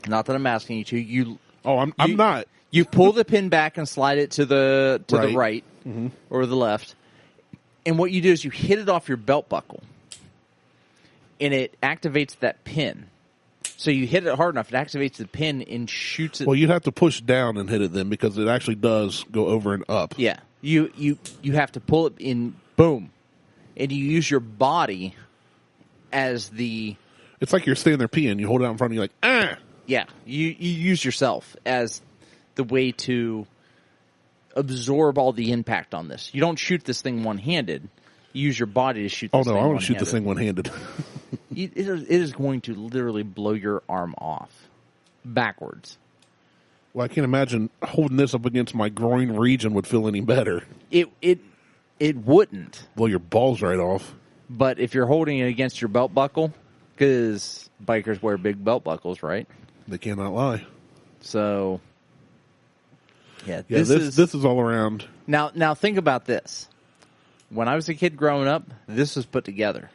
Not that I'm asking you to. I'm not. You pull the pin back and slide it to the right mm-hmm. or the left. And what you do is you hit it off your belt buckle. And it activates that pin. So you hit it hard enough, it activates the pin and shoots it. Well, you'd have to push down and hit it then because it actually does go over and up. Yeah. You have to pull it in, boom. And you use your body as the... It's like you're standing there peeing. You hold it out in front of you like, ah! Yeah. You use yourself as the way to absorb all the impact on this. You don't shoot this thing one-handed. You use your body to shoot this thing I want to shoot this thing one-handed. It is going to literally blow your arm off backwards. Well, I can't imagine holding this up against my groin region would feel any better. It wouldn't. Blow your balls right off. But if you're holding it against your belt buckle, because bikers wear big belt buckles, right? They cannot lie. So, yeah, this is all around. Now think about this. When I was a kid growing up, this was put together.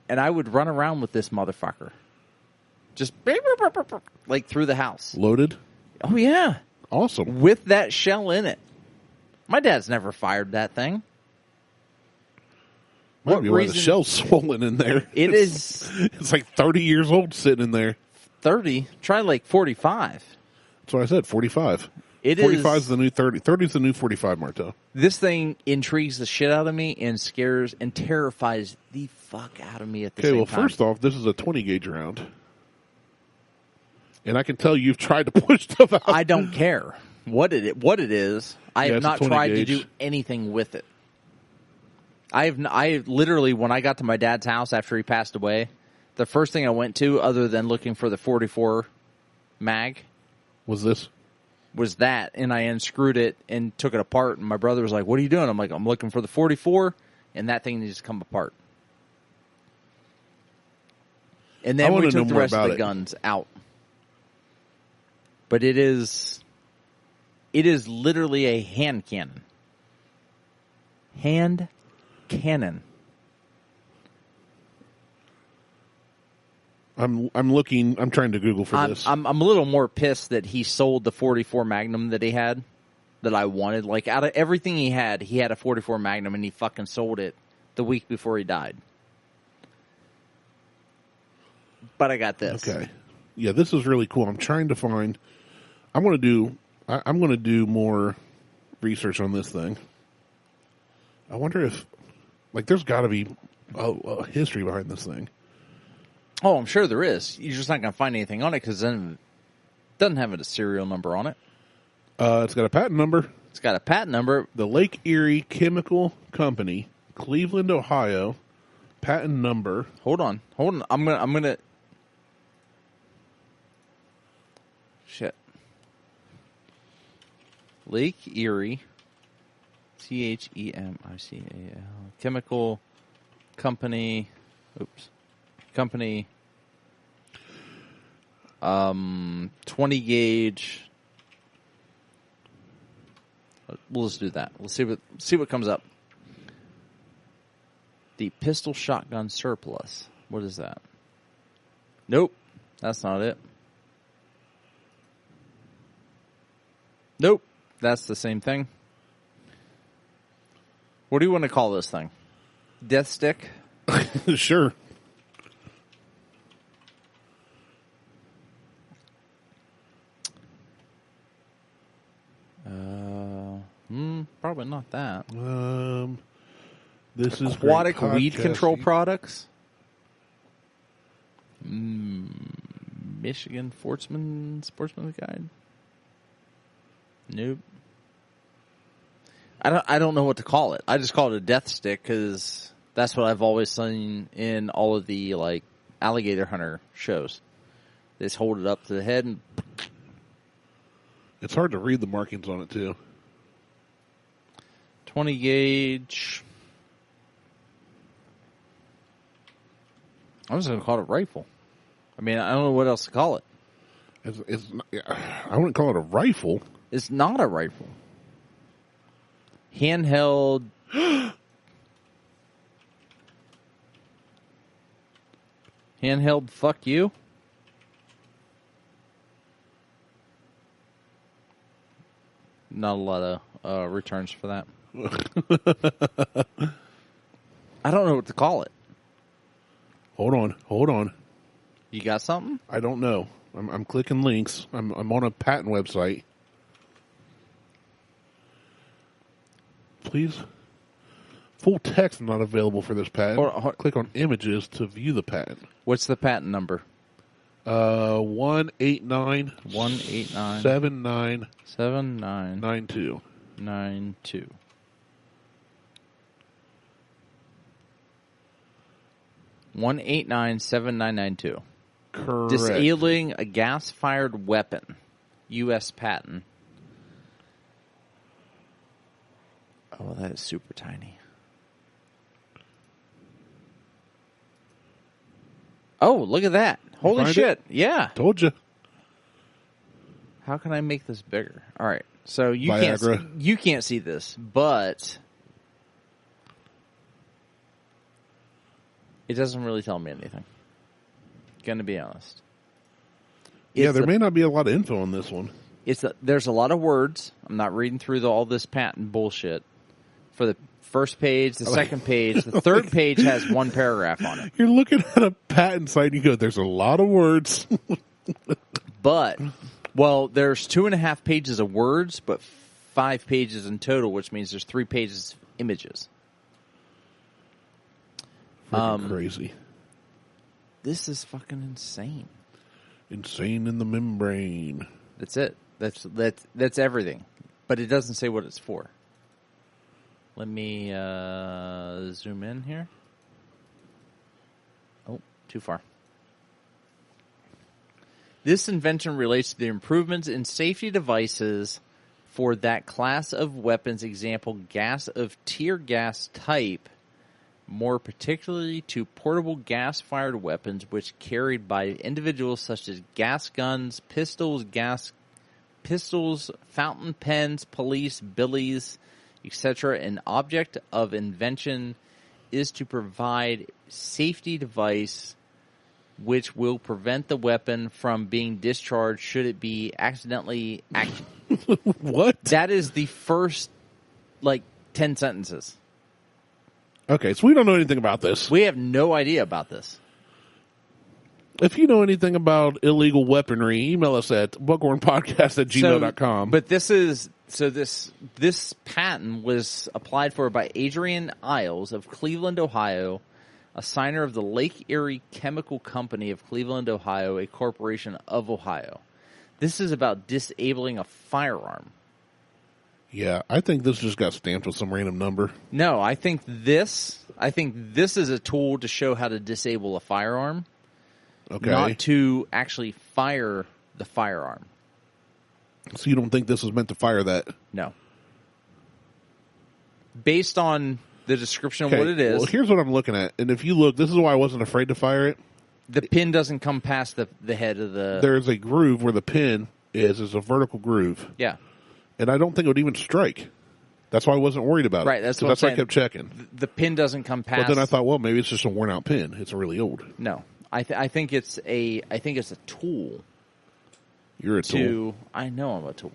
And I would run around with this motherfucker. Just like through the house. Loaded? Oh, yeah. Awesome. With that shell in it. My dad's never fired that thing. Might be why the shell's swollen in there. It's like 30 years old sitting in there. 30? Try like 45. That's what I said, 45. 45 is the new 30. 30 is the new 45, Martelle. This thing intrigues the shit out of me and scares and terrifies the fuck out of me at the same time. Okay, well, first off, this is a 20 gauge round. And I can tell you've tried to push stuff out. I don't care what it is. I have not tried to do anything with it. I literally, when I got to my dad's house after he passed away, the first thing I went to, other than looking for the 44 mag, was that, and I unscrewed it and took it apart, and my brother was like, what are you doing? I'm like, I'm looking for the 44, and that thing needs to come apart. And then we took the rest of the guns out. But it is literally a hand cannon. Hand cannon. I'm trying to Google for this. I'm a little more pissed that he sold the 44 Magnum that he had, that I wanted. Like, out of everything he had a 44 Magnum, and he fucking sold it the week before he died. But I got this. Okay. Yeah, this is really cool. I'm trying to find... I'm going to do more research on this thing. I wonder if... Like, there's got to be a history behind this thing. Oh, I'm sure there is. You're just not going to find anything on it because then it doesn't have a serial number on it. It's got a patent number. It's got a patent number. The Lake Erie Chemical Company, Cleveland, Ohio. Patent number. Hold on. I'm gonna. Shit. Lake Erie. THEMICAL. Chemical Company. Oops. Company. 20 gauge. We'll just do that. We'll see what comes up. The pistol shotgun surplus. What is that? Nope. That's not it. Nope. That's the same thing. What do you want to call this thing? Death stick? Sure. Probably not that. This is aquatic weed control products. Michigan Sportsman Guide. Nope. I don't know what to call it. I just call it a death stick because that's what I've always seen in all of the like alligator hunter shows. They just hold it up to the head and. It's hard to read the markings on it too. 20 gauge. I'm just going to call it a rifle. I mean, I don't know what else to call it. I wouldn't call it a rifle. It's not a rifle. Handheld. Handheld fuck you. Not a lot of returns for that. I don't know what to call it. Hold on. You You got something? I don't know. I'm clicking links. I'm on a patent website. Please. Full text not available for this patent. Click on images to view the patent. What's the patent number? 189 79 92. 1897992. Correct. Disabling a gas-fired weapon. U.S. patent. Oh, that is super tiny. Oh, look at that. Holy shit. Yeah. Told you. How can I make this bigger? All right. So you can't see this, but it doesn't really tell me anything. Gonna be honest. There may not be a lot of info on this one. There's a lot of words. I'm not reading through all this patent bullshit. For the first page, the second page, the third page has one paragraph on it. You're looking at a patent site and you go, there's a lot of words. But, well, there's 2.5 pages of words, but 5 pages in total, which means there's 3 pages of images. Freaking crazy. This is fucking insane. Insane in the membrane. That's it. That's everything. But it doesn't say what it's for. Let me zoom in here. Oh, too far. This invention relates to the improvements in safety devices for that class of weapons, example, gas of tear gas type, more particularly to portable gas-fired weapons which carried by individuals such as gas guns, pistols, fountain pens, police, billies, etc. An object of invention is to provide safety device which will prevent the weapon from being discharged should it be accidentally What? That is the first 10 sentences. Okay, so we don't know anything about this. We have no idea about this. If you know anything about illegal weaponry, email us at buckhornpodcast@gmail.com. But this patent was applied for by Adrian Isles of Cleveland, Ohio, a signer of the Lake Erie Chemical Company of Cleveland, Ohio, a corporation of Ohio. This is about disabling a firearm. Yeah, I think this just got stamped with some random number. No, I think this is a tool to show how to disable a firearm. Okay. Not to actually fire the firearm. So you don't think this was meant to fire that? No. Based on the description of what it is. Well, here's what I'm looking at. And if you look, this is why I wasn't afraid to fire it. The pin doesn't come past the head of the... There's a groove where the pin is a vertical groove. Yeah. And I don't think it would even strike. That's why I wasn't worried about it. Right, that's why I kept checking. The pin doesn't come past... But then I thought, well, maybe it's just a worn out pin. It's really old. No. I think it's a tool. You're a tool. I know I'm a tool.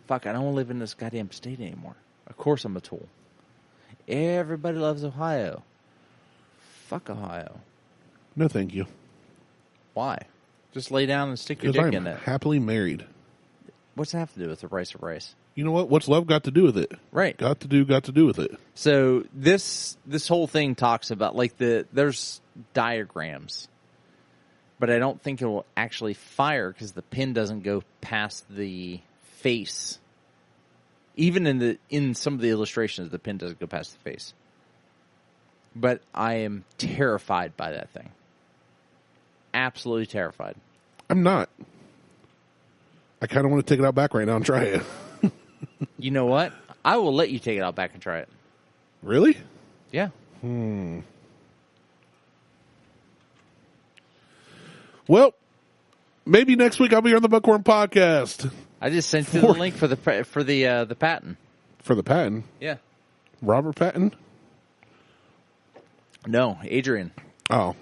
Fuck, I don't live in this goddamn state anymore. Of course I'm a tool. Everybody loves Ohio. Fuck Ohio. No, thank you. Why? Just lay down and stick your dick in it. Because I'm happily married. What's that have to do with the rice of rice? You know what? What's love got to do with it? Right. Got to do with it. So this whole thing talks about there's diagrams. But I don't think it will actually fire because the pin doesn't go past the face. Even in some of the illustrations, the pin doesn't go past the face. But I am terrified by that thing. Absolutely terrified. I'm not. I kind of want to take it out back right now and try it. You know what? I will let you take it out back and try it. Really? Yeah. Well, maybe next week I'll be on the Buckhorn Podcast. I just sent you the link for the patent. For the patent? Yeah. Robert Patton? No, Adrian. Oh.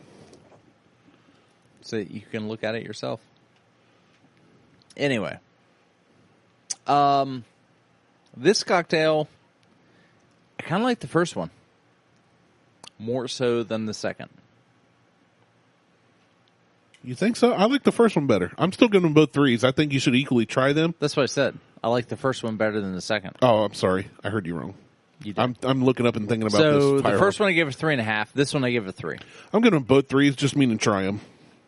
So you can look at it yourself. Anyway. This cocktail, I kind of like the first one. More so than the second. You think so? I like the first one better. I'm still giving them both 3s. I think you should equally try them. That's what I said. I like the first one better than the second. Oh, I'm sorry. I heard you wrong. You did. I'm looking up and thinking about this. So the first one I gave a 3.5. This one I gave a 3. I'm giving them both 3s, just meaning try them.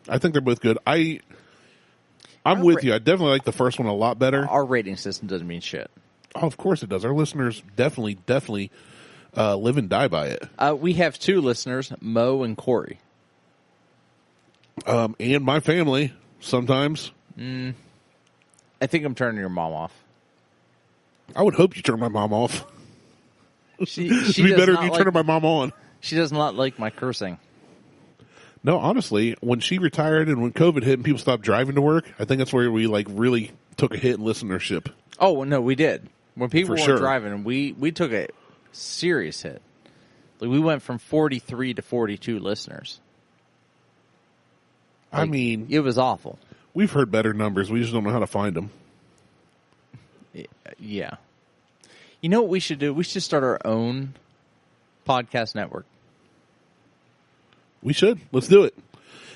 I think they're both good. I'm with you. I definitely like the first one a lot better. Our rating system doesn't mean shit. Oh, of course it does. Our listeners definitely live and die by it. We have 2 listeners, Mo and Corey. And my family, sometimes. I think I'm turning your mom off. I would hope you turn my mom off. She It'd be better if you turn my mom on. She does not like my cursing. No, honestly, when she retired and when COVID hit and people stopped driving to work, I think that's where we really took a hit in listenership. Oh, no, we did. When people weren't sure. driving, we took a serious hit. Like, we went from 43 to 42 listeners. I mean, it was awful. We've heard better numbers. We just don't know how to find them. Yeah. You know what we should do? We should start our own podcast network. We should. Let's do it.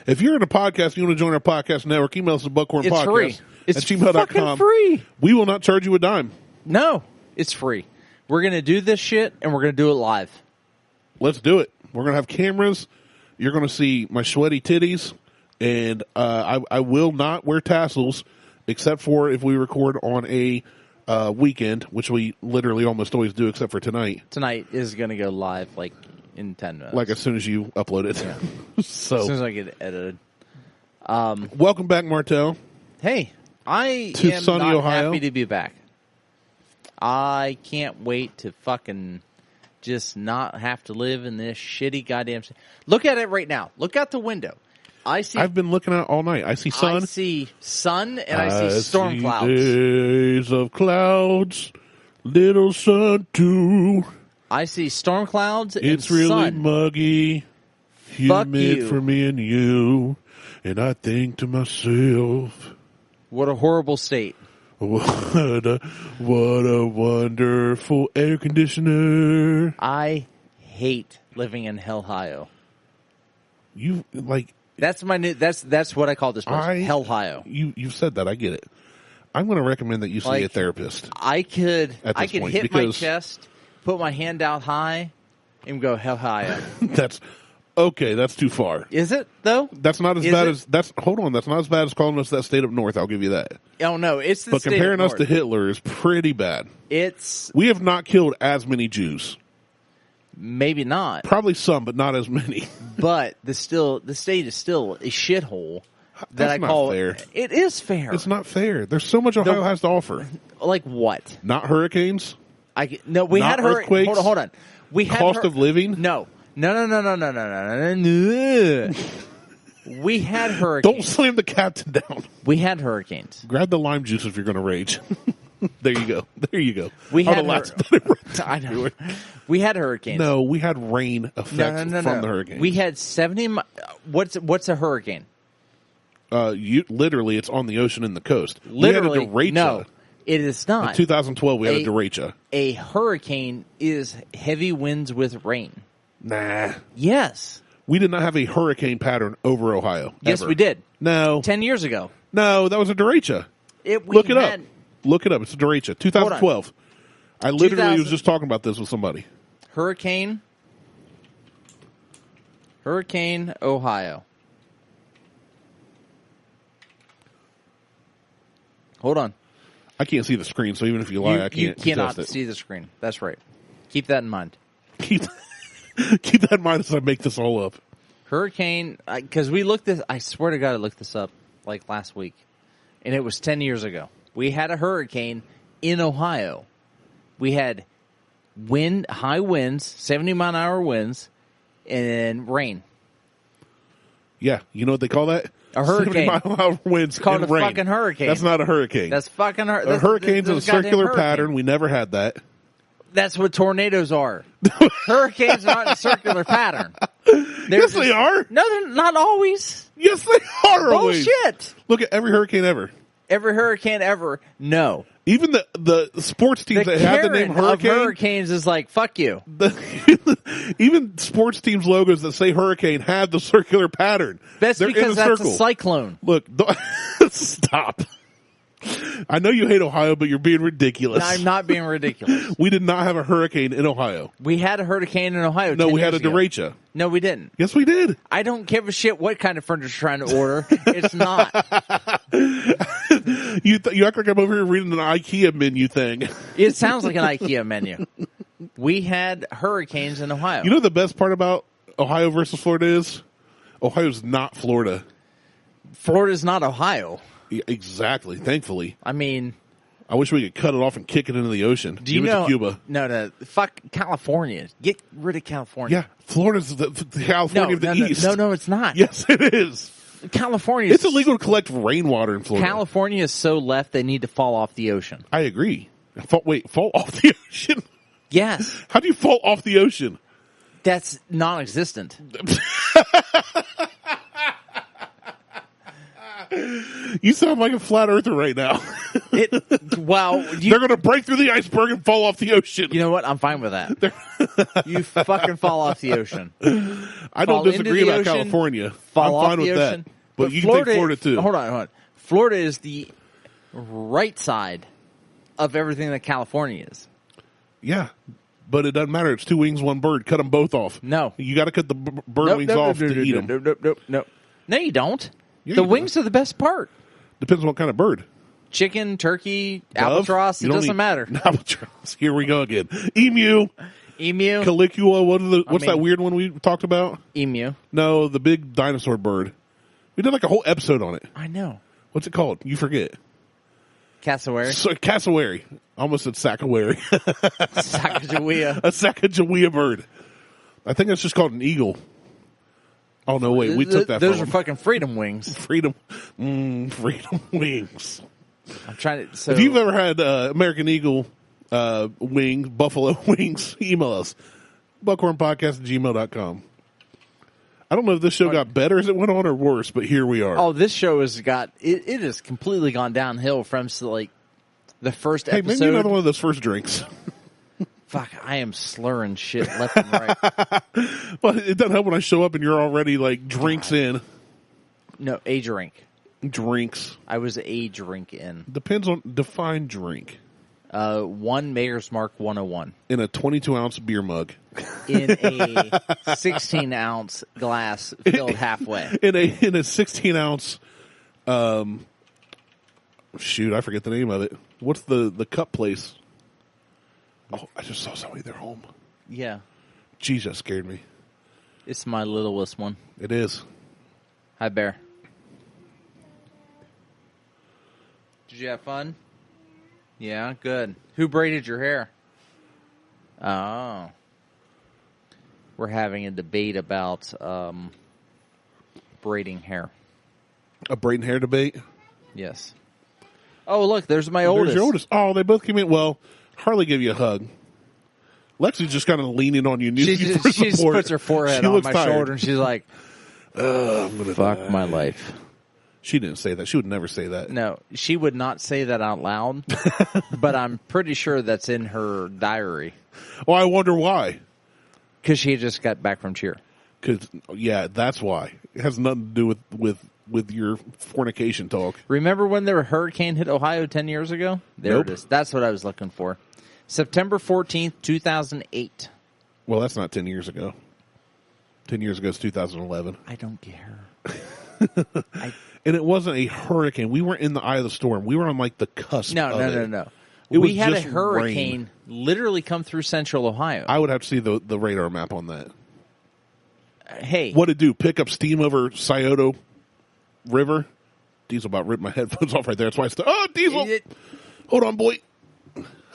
If you're in a podcast and you want to join our podcast network, email us at Buckhorn It's Podcast free. It's at gmail.com. fucking free. We will not charge you a dime. No, it's free. We're going to do this shit, and we're going to do it live. Let's do it. We're going to have cameras. You're going to see my sweaty titties. And I will not wear tassels, except for if we record on a weekend, which we literally almost always do, except for tonight. Tonight is going to go live, like, in 10 minutes. Like as soon as you upload it. Yeah. So, as soon as I get it edited. Welcome back, Martelle. Hey, I to am sunny not Ohio. happy to be back. I can't wait to fucking just not have to live in this shitty goddamn... Look at it right now. Look out the window. I've been looking at it all night. I see sun. I see sun and I see storm clouds. Days of clouds, little sun too. I see storm clouds and it's really sun. muggy, Fuck humid you. for me and you. And I think to myself, what a horrible state. What a wonderful air conditioner. I hate living in Hellhio. You like that's my new. That's what I call this place. Hellhio. You've said that. I get it. I'm going to recommend that you see a therapist. I could point, hit my chest, put my hand out high, and go Hellhio. That's okay. That's too far. Is it though? That's not as bad as that's. Hold on. That's not as bad as calling us that state up north. I'll give you that. Oh no, it's the but state comparing up us to north. Hitler is pretty bad. We have not killed as many Jews. Maybe not. Probably some, but not as many. But the state is still a shithole. That's not fair. It is fair. It's not fair. There's so much Ohio has to offer. Like what? Not hurricanes. We had earthquakes. Hold on. We had cost of living. No. We had hurricanes. Don't slam the captain down. We had hurricanes. Grab the lime juice if you're going to rage. There you go. There you go. We had I know. We had hurricanes. No, we had rain effects from the hurricane. We had 70. What's a hurricane? Literally, it's on the ocean and the coast. Literally, we had a derecha. No, it is not. In 2012, we had a derecha. A hurricane is heavy winds with rain. Nah. Yes. We did not have a hurricane pattern over Ohio. Yes, ever. we did. No. 10 years ago. No, that was a derecha. Look it up. Look it up. It's a derecha. 2012. I literally was just talking about this with somebody. Hurricane, Ohio. Hold on. I can't see the screen, so even if you lie, I can't. You cannot test it. see the screen. That's right. Keep that in mind. Keep that in mind as I make this all up. Hurricane, because we looked this. I swear to God, I looked this up like last week, and it was 10 years ago. We had a hurricane in Ohio. We had high winds, 70-mile-an-hour winds, and rain. Yeah, you know what they call that? A hurricane. 70-mile-an-hour winds. It's called and a rain. fucking hurricane. That's not a hurricane. That's fucking a hurricane's a circular pattern. We never had that. That's what tornadoes are. Hurricanes are not a circular pattern. Yes, they are. No, they're not always. Yes, they are always. Bullshit. Look at every hurricane ever. Every hurricane ever, no. Even the sports teams that have the name hurricane. Of hurricanes is like, fuck you. Even sports teams' logos that say hurricane have the circular pattern. That's They're because in a that's circle. a cyclone. Look, stop. I know you hate Ohio, but you're being ridiculous. No, I'm not being ridiculous. We did not have a hurricane in Ohio. We had a hurricane in Ohio. No, 10 we had a years ago. derecha. No, we didn't. Yes, we did. I don't give a shit what kind of furniture you're trying to order. It's not. You act like I'm over here reading an IKEA menu thing. It sounds like an IKEA menu. We had hurricanes in Ohio. You know the best part about Ohio versus Florida is? Ohio's not Florida. Florida's not Ohio. Yeah, exactly. Thankfully. I mean, I wish we could cut it off and kick it into the ocean. do you Give it know? to Cuba. No. Fuck California. Get rid of California. Yeah, Florida's the California of the East. No, it's not. Yes, it is. California. It's illegal to collect rainwater in Florida. California is so left they need to fall off the ocean. I agree. Fall off the ocean? Yes. How do you fall off the ocean? That's non-existent. You sound like a flat earther right now. Well, they're going to break through the iceberg and fall off the ocean. You know what? I'm fine with that. You fucking fall off the ocean. I don't disagree about California. I'm fine with that. But you can take Florida too. Hold on. Florida is the right side of everything that California is. Yeah. But it doesn't matter. It's two wings, one bird. Cut them both off. No. You got to cut the bird wings off to eat them. No, you don't. Yeah, the wings are the best part. Depends on what kind of bird. Chicken, turkey, Dove? albatross, it doesn't matter. Albatross. Here we go again. Emu. Calicula. What's that weird one we talked about? Emu. No, the big dinosaur bird. We did like a whole episode on it. I know. What's it called? You forget. Cassowary. Cassowary. I almost said Sackawary. Sacagawea. A Sacagawea bird. I think that's just called an eagle. Oh, no, wait. We took that Those from are fucking freedom wings. Freedom wings. I'm trying to... So, if you've ever had American Eagle wings, buffalo wings, email us. buckhornpodcast@gmail.com. I don't know if this show got better as it went on or worse, but here we are. Oh, this show has got... It has completely gone downhill from, like, the first episode. Hey, maybe another one of those first drinks. Fuck, I am slurring shit left and right. Well, it doesn't help when I show up and you're already, like, drinks in. No, a drink. Drinks. I was a drink in. Depends on... Define drink. One Mayor's Mark 101. In a 22-ounce beer mug. In a 16-ounce glass filled halfway. In a 16-ounce... shoot, I forget the name of it. What's the cup place? Oh, I just saw somebody there home. Yeah. Jeez, that scared me. It's my littlest one. It is. Hi, Bear. Did you have fun? Yeah, good. Who braided your hair? Oh. We're having a debate about braiding hair. A braiding hair debate? Yes. Oh, look, there's my oldest. There's your oldest. Oh, they both came in. Well, Harley gave you a hug. Lexi's just kind of leaning on you. She just puts her forehead on my shoulder and she's like, I'm gonna fuck die. my life. She didn't say that. She would never say that. No, she would not say that out loud, but I'm pretty sure that's in her diary. Well, I wonder why. Because she just got back from cheer. Because, yeah, that's why. It has nothing to do with your fornication talk. Remember when the hurricane hit Ohio 10 years ago? There it is. That's what I was looking for. September 14th, 2008. Well, that's not 10 years ago. 10 years ago is 2011. I don't care. And it wasn't a hurricane. We weren't in the eye of the storm. We were on, like, the cusp of it. No. We had a hurricane literally come through central Ohio. I would have to see the radar map on that. Hey. What'd it do? Pick up steam over Scioto River? Diesel about ripped my headphones off right there. That's why I started. Oh, Diesel! Hold on, boy.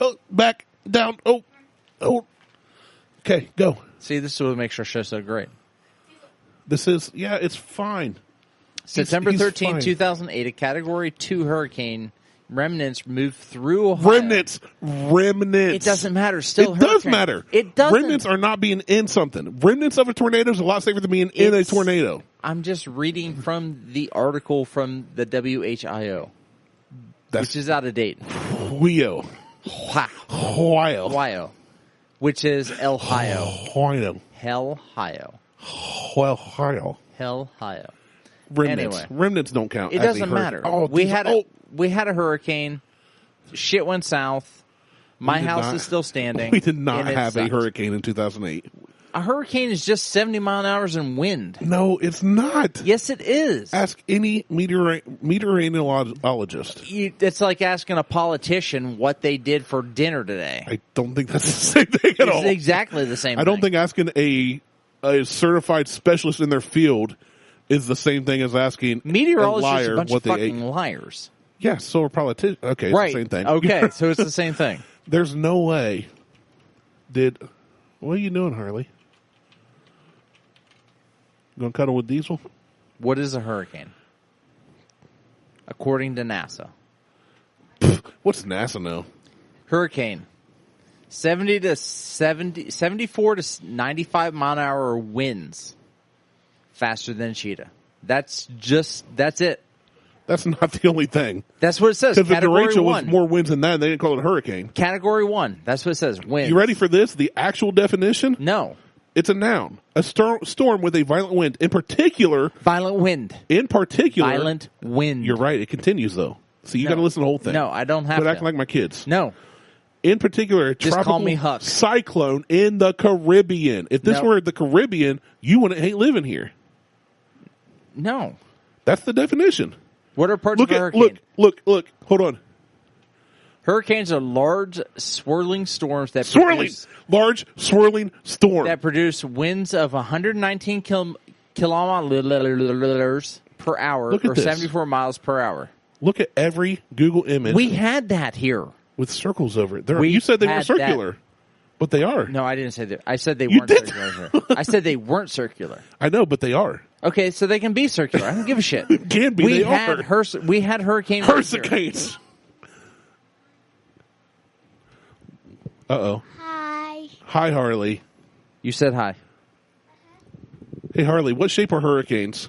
Oh, back, down. Oh. Okay, go. See, this is what makes our show so great. It's fine. September He's 13, fine. 2008, a Category 2 hurricane remnants moved through Ohio. Remnants. It doesn't matter. Still, it does matter. It doesn't. Remnants are not being in something. Remnants of a tornado is a lot safer than being in a tornado. I'm just reading from the article from the WHIO, which is out of date. Ohio. Which is Hellhio. Hellhio. Hellhio. Hellhio. Remnants. Anyway. Remnants don't count. It as doesn't matter. Oh, we had a hurricane. Shit went south. My house is still standing. We did not have a hurricane in 2008. A hurricane is just 70 mile an hour in wind. No, it's not. Yes, it is. Ask any meteorologist. It's like asking a politician what they did for dinner today. I don't think that's the same thing at all. It's exactly the same thing. I don't think asking a certified specialist in their field is the same thing as asking meteorologists a liar are a bunch what of they fucking ate. liars. Yeah, so are politicians. Okay, it's right. the same thing. Okay, so it's the same thing. There's no way. What are you doing, Harley? Gonna cuddle with Diesel? What is a hurricane? According to NASA. What's NASA know? Hurricane. 74 to 95 mile an hour winds. Faster than a cheetah. That's it. That's not the only thing. That's what it says. Because if the Category Rachel 1. was more winds than that, they didn't call it a hurricane. Category 1. That's what it says. Winds. You ready for this? The actual definition? No. It's a noun. A storm with a violent wind. In particular. Violent wind. Violent wind. You're right. It continues, though. So you got to listen to the whole thing. No, I don't have Quit to. acting like my kids. No. In particular, a Just tropical call me Huck. cyclone in the Caribbean. If this were the Caribbean, you wouldn't hate living here. No. That's the definition. What are parts of a hurricane? Look. Hold on. Hurricanes are large, swirling storms that large, swirling storm that produce winds of 119 kilometers per hour or 74 miles per hour. Look at every Google image. We had that here with circles over it. You said they were circular, but they are. No, I didn't say that. I said they weren't circular. I said they weren't circular. I know, but they are. Okay, so they can be circular. I don't give a shit. Can be. We had hurricanes. Hurricanes. Uh-oh. Hi. Hi, Harley. You said hi. Hey, Harley, what shape are hurricanes?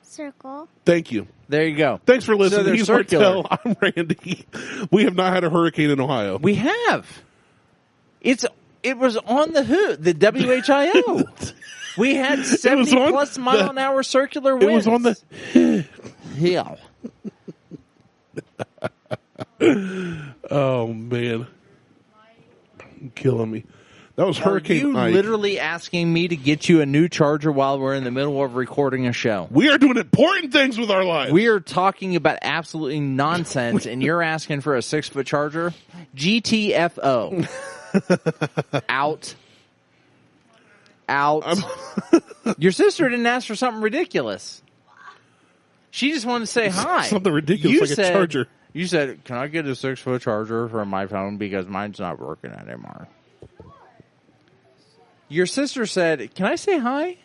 Circle. Thank you. There you go. Thanks for listening. So they're He's circular. Martelle. I'm Randy. We have not had a hurricane in Ohio. We have. It was on the WHIO. We had 70-plus mile-an-hour circular winds. It was on the hill. Oh, man. You're killing me. That was Hurricane Are Ike. you literally asking me to get you a new charger while we're in the middle of recording a show? We are doing important things with our lives. We are talking about absolutely nonsense, and you're asking for a 6-foot charger? GTFO. Out. Your sister didn't ask for something ridiculous. She just wanted to say hi. Something ridiculous like a charger. You said, can I get a 6-foot charger for my phone because mine's not working anymore? Your sister said, can I say hi?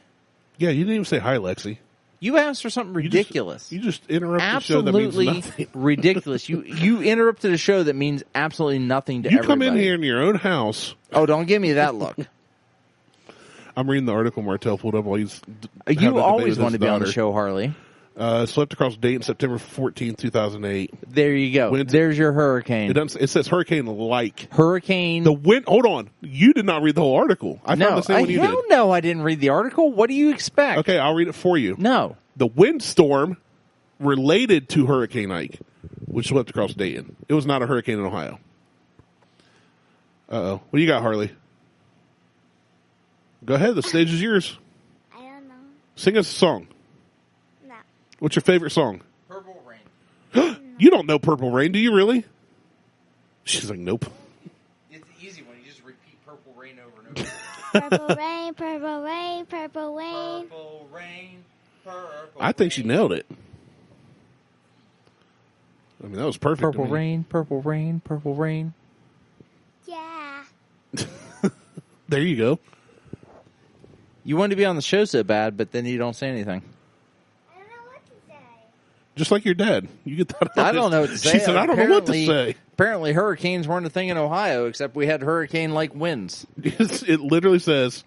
Yeah, you didn't even say hi, Lexi. You asked for something ridiculous. You just interrupted absolutely a show that means nothing. Ridiculous. You interrupted a show that means absolutely nothing to everybody. You come in here in your own house. Oh, don't give me that look. I'm reading the article Martelle pulled up while he's You always want to be on the show, Harley. Swept across Dayton September 14, 2008. There you go. There's your hurricane. It says hurricane-like. Hurricane. The wind. Hold on. You did not read the whole article. I found the same one you did. No, I didn't read the article. What do you expect? Okay, I'll read it for you. No. The windstorm related to Hurricane Ike, which swept across Dayton. It was not a hurricane in Ohio. Uh-oh. What do you got, Harley? Go ahead. The stage is yours. I don't know. Sing us a song. No. What's your favorite song? Purple Rain. You don't know Purple Rain, do you really? She's like, nope. It's easy when you just repeat Purple Rain over and over. Purple rain, purple rain, purple rain. Purple rain, purple I think she nailed it. I mean, that was perfect. Purple rain, purple rain, purple rain. Yeah. There you go. You want to be on the show so bad, but then you don't say anything. I don't know what to say. Just like your dad. You get that? I don't know what to say. She said, I don't know what to say. Apparently hurricanes weren't a thing in Ohio, except we had hurricane-like winds. It literally says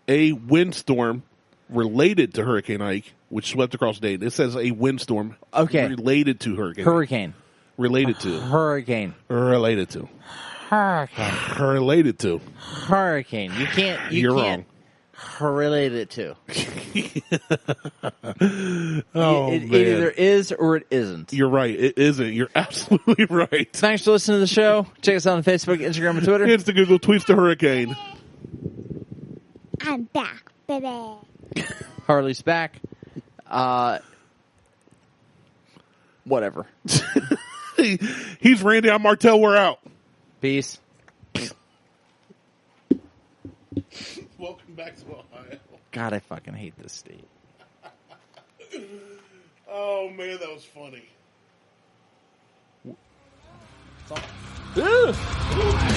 a windstorm related to Hurricane Ike, which swept across Dayton. It says a windstorm related to Hurricane. Hurricane. Related to. Hurricane. Related to. Hurricane. Related to. Hurricane. You can't. You're wrong. related it to. It man. either is or it isn't. You're right. It isn't. You're absolutely right. Thanks for listening to the show. Check us out on Facebook, Instagram, and Twitter. It's the Google Tweets the Hurricane. I'm back, baby. Harley's back. Whatever. He's Randy. I'm Martelle. We're out. Peace. Welcome back to Ohio. God, I fucking hate this state. Oh, man, that was funny. Ugh.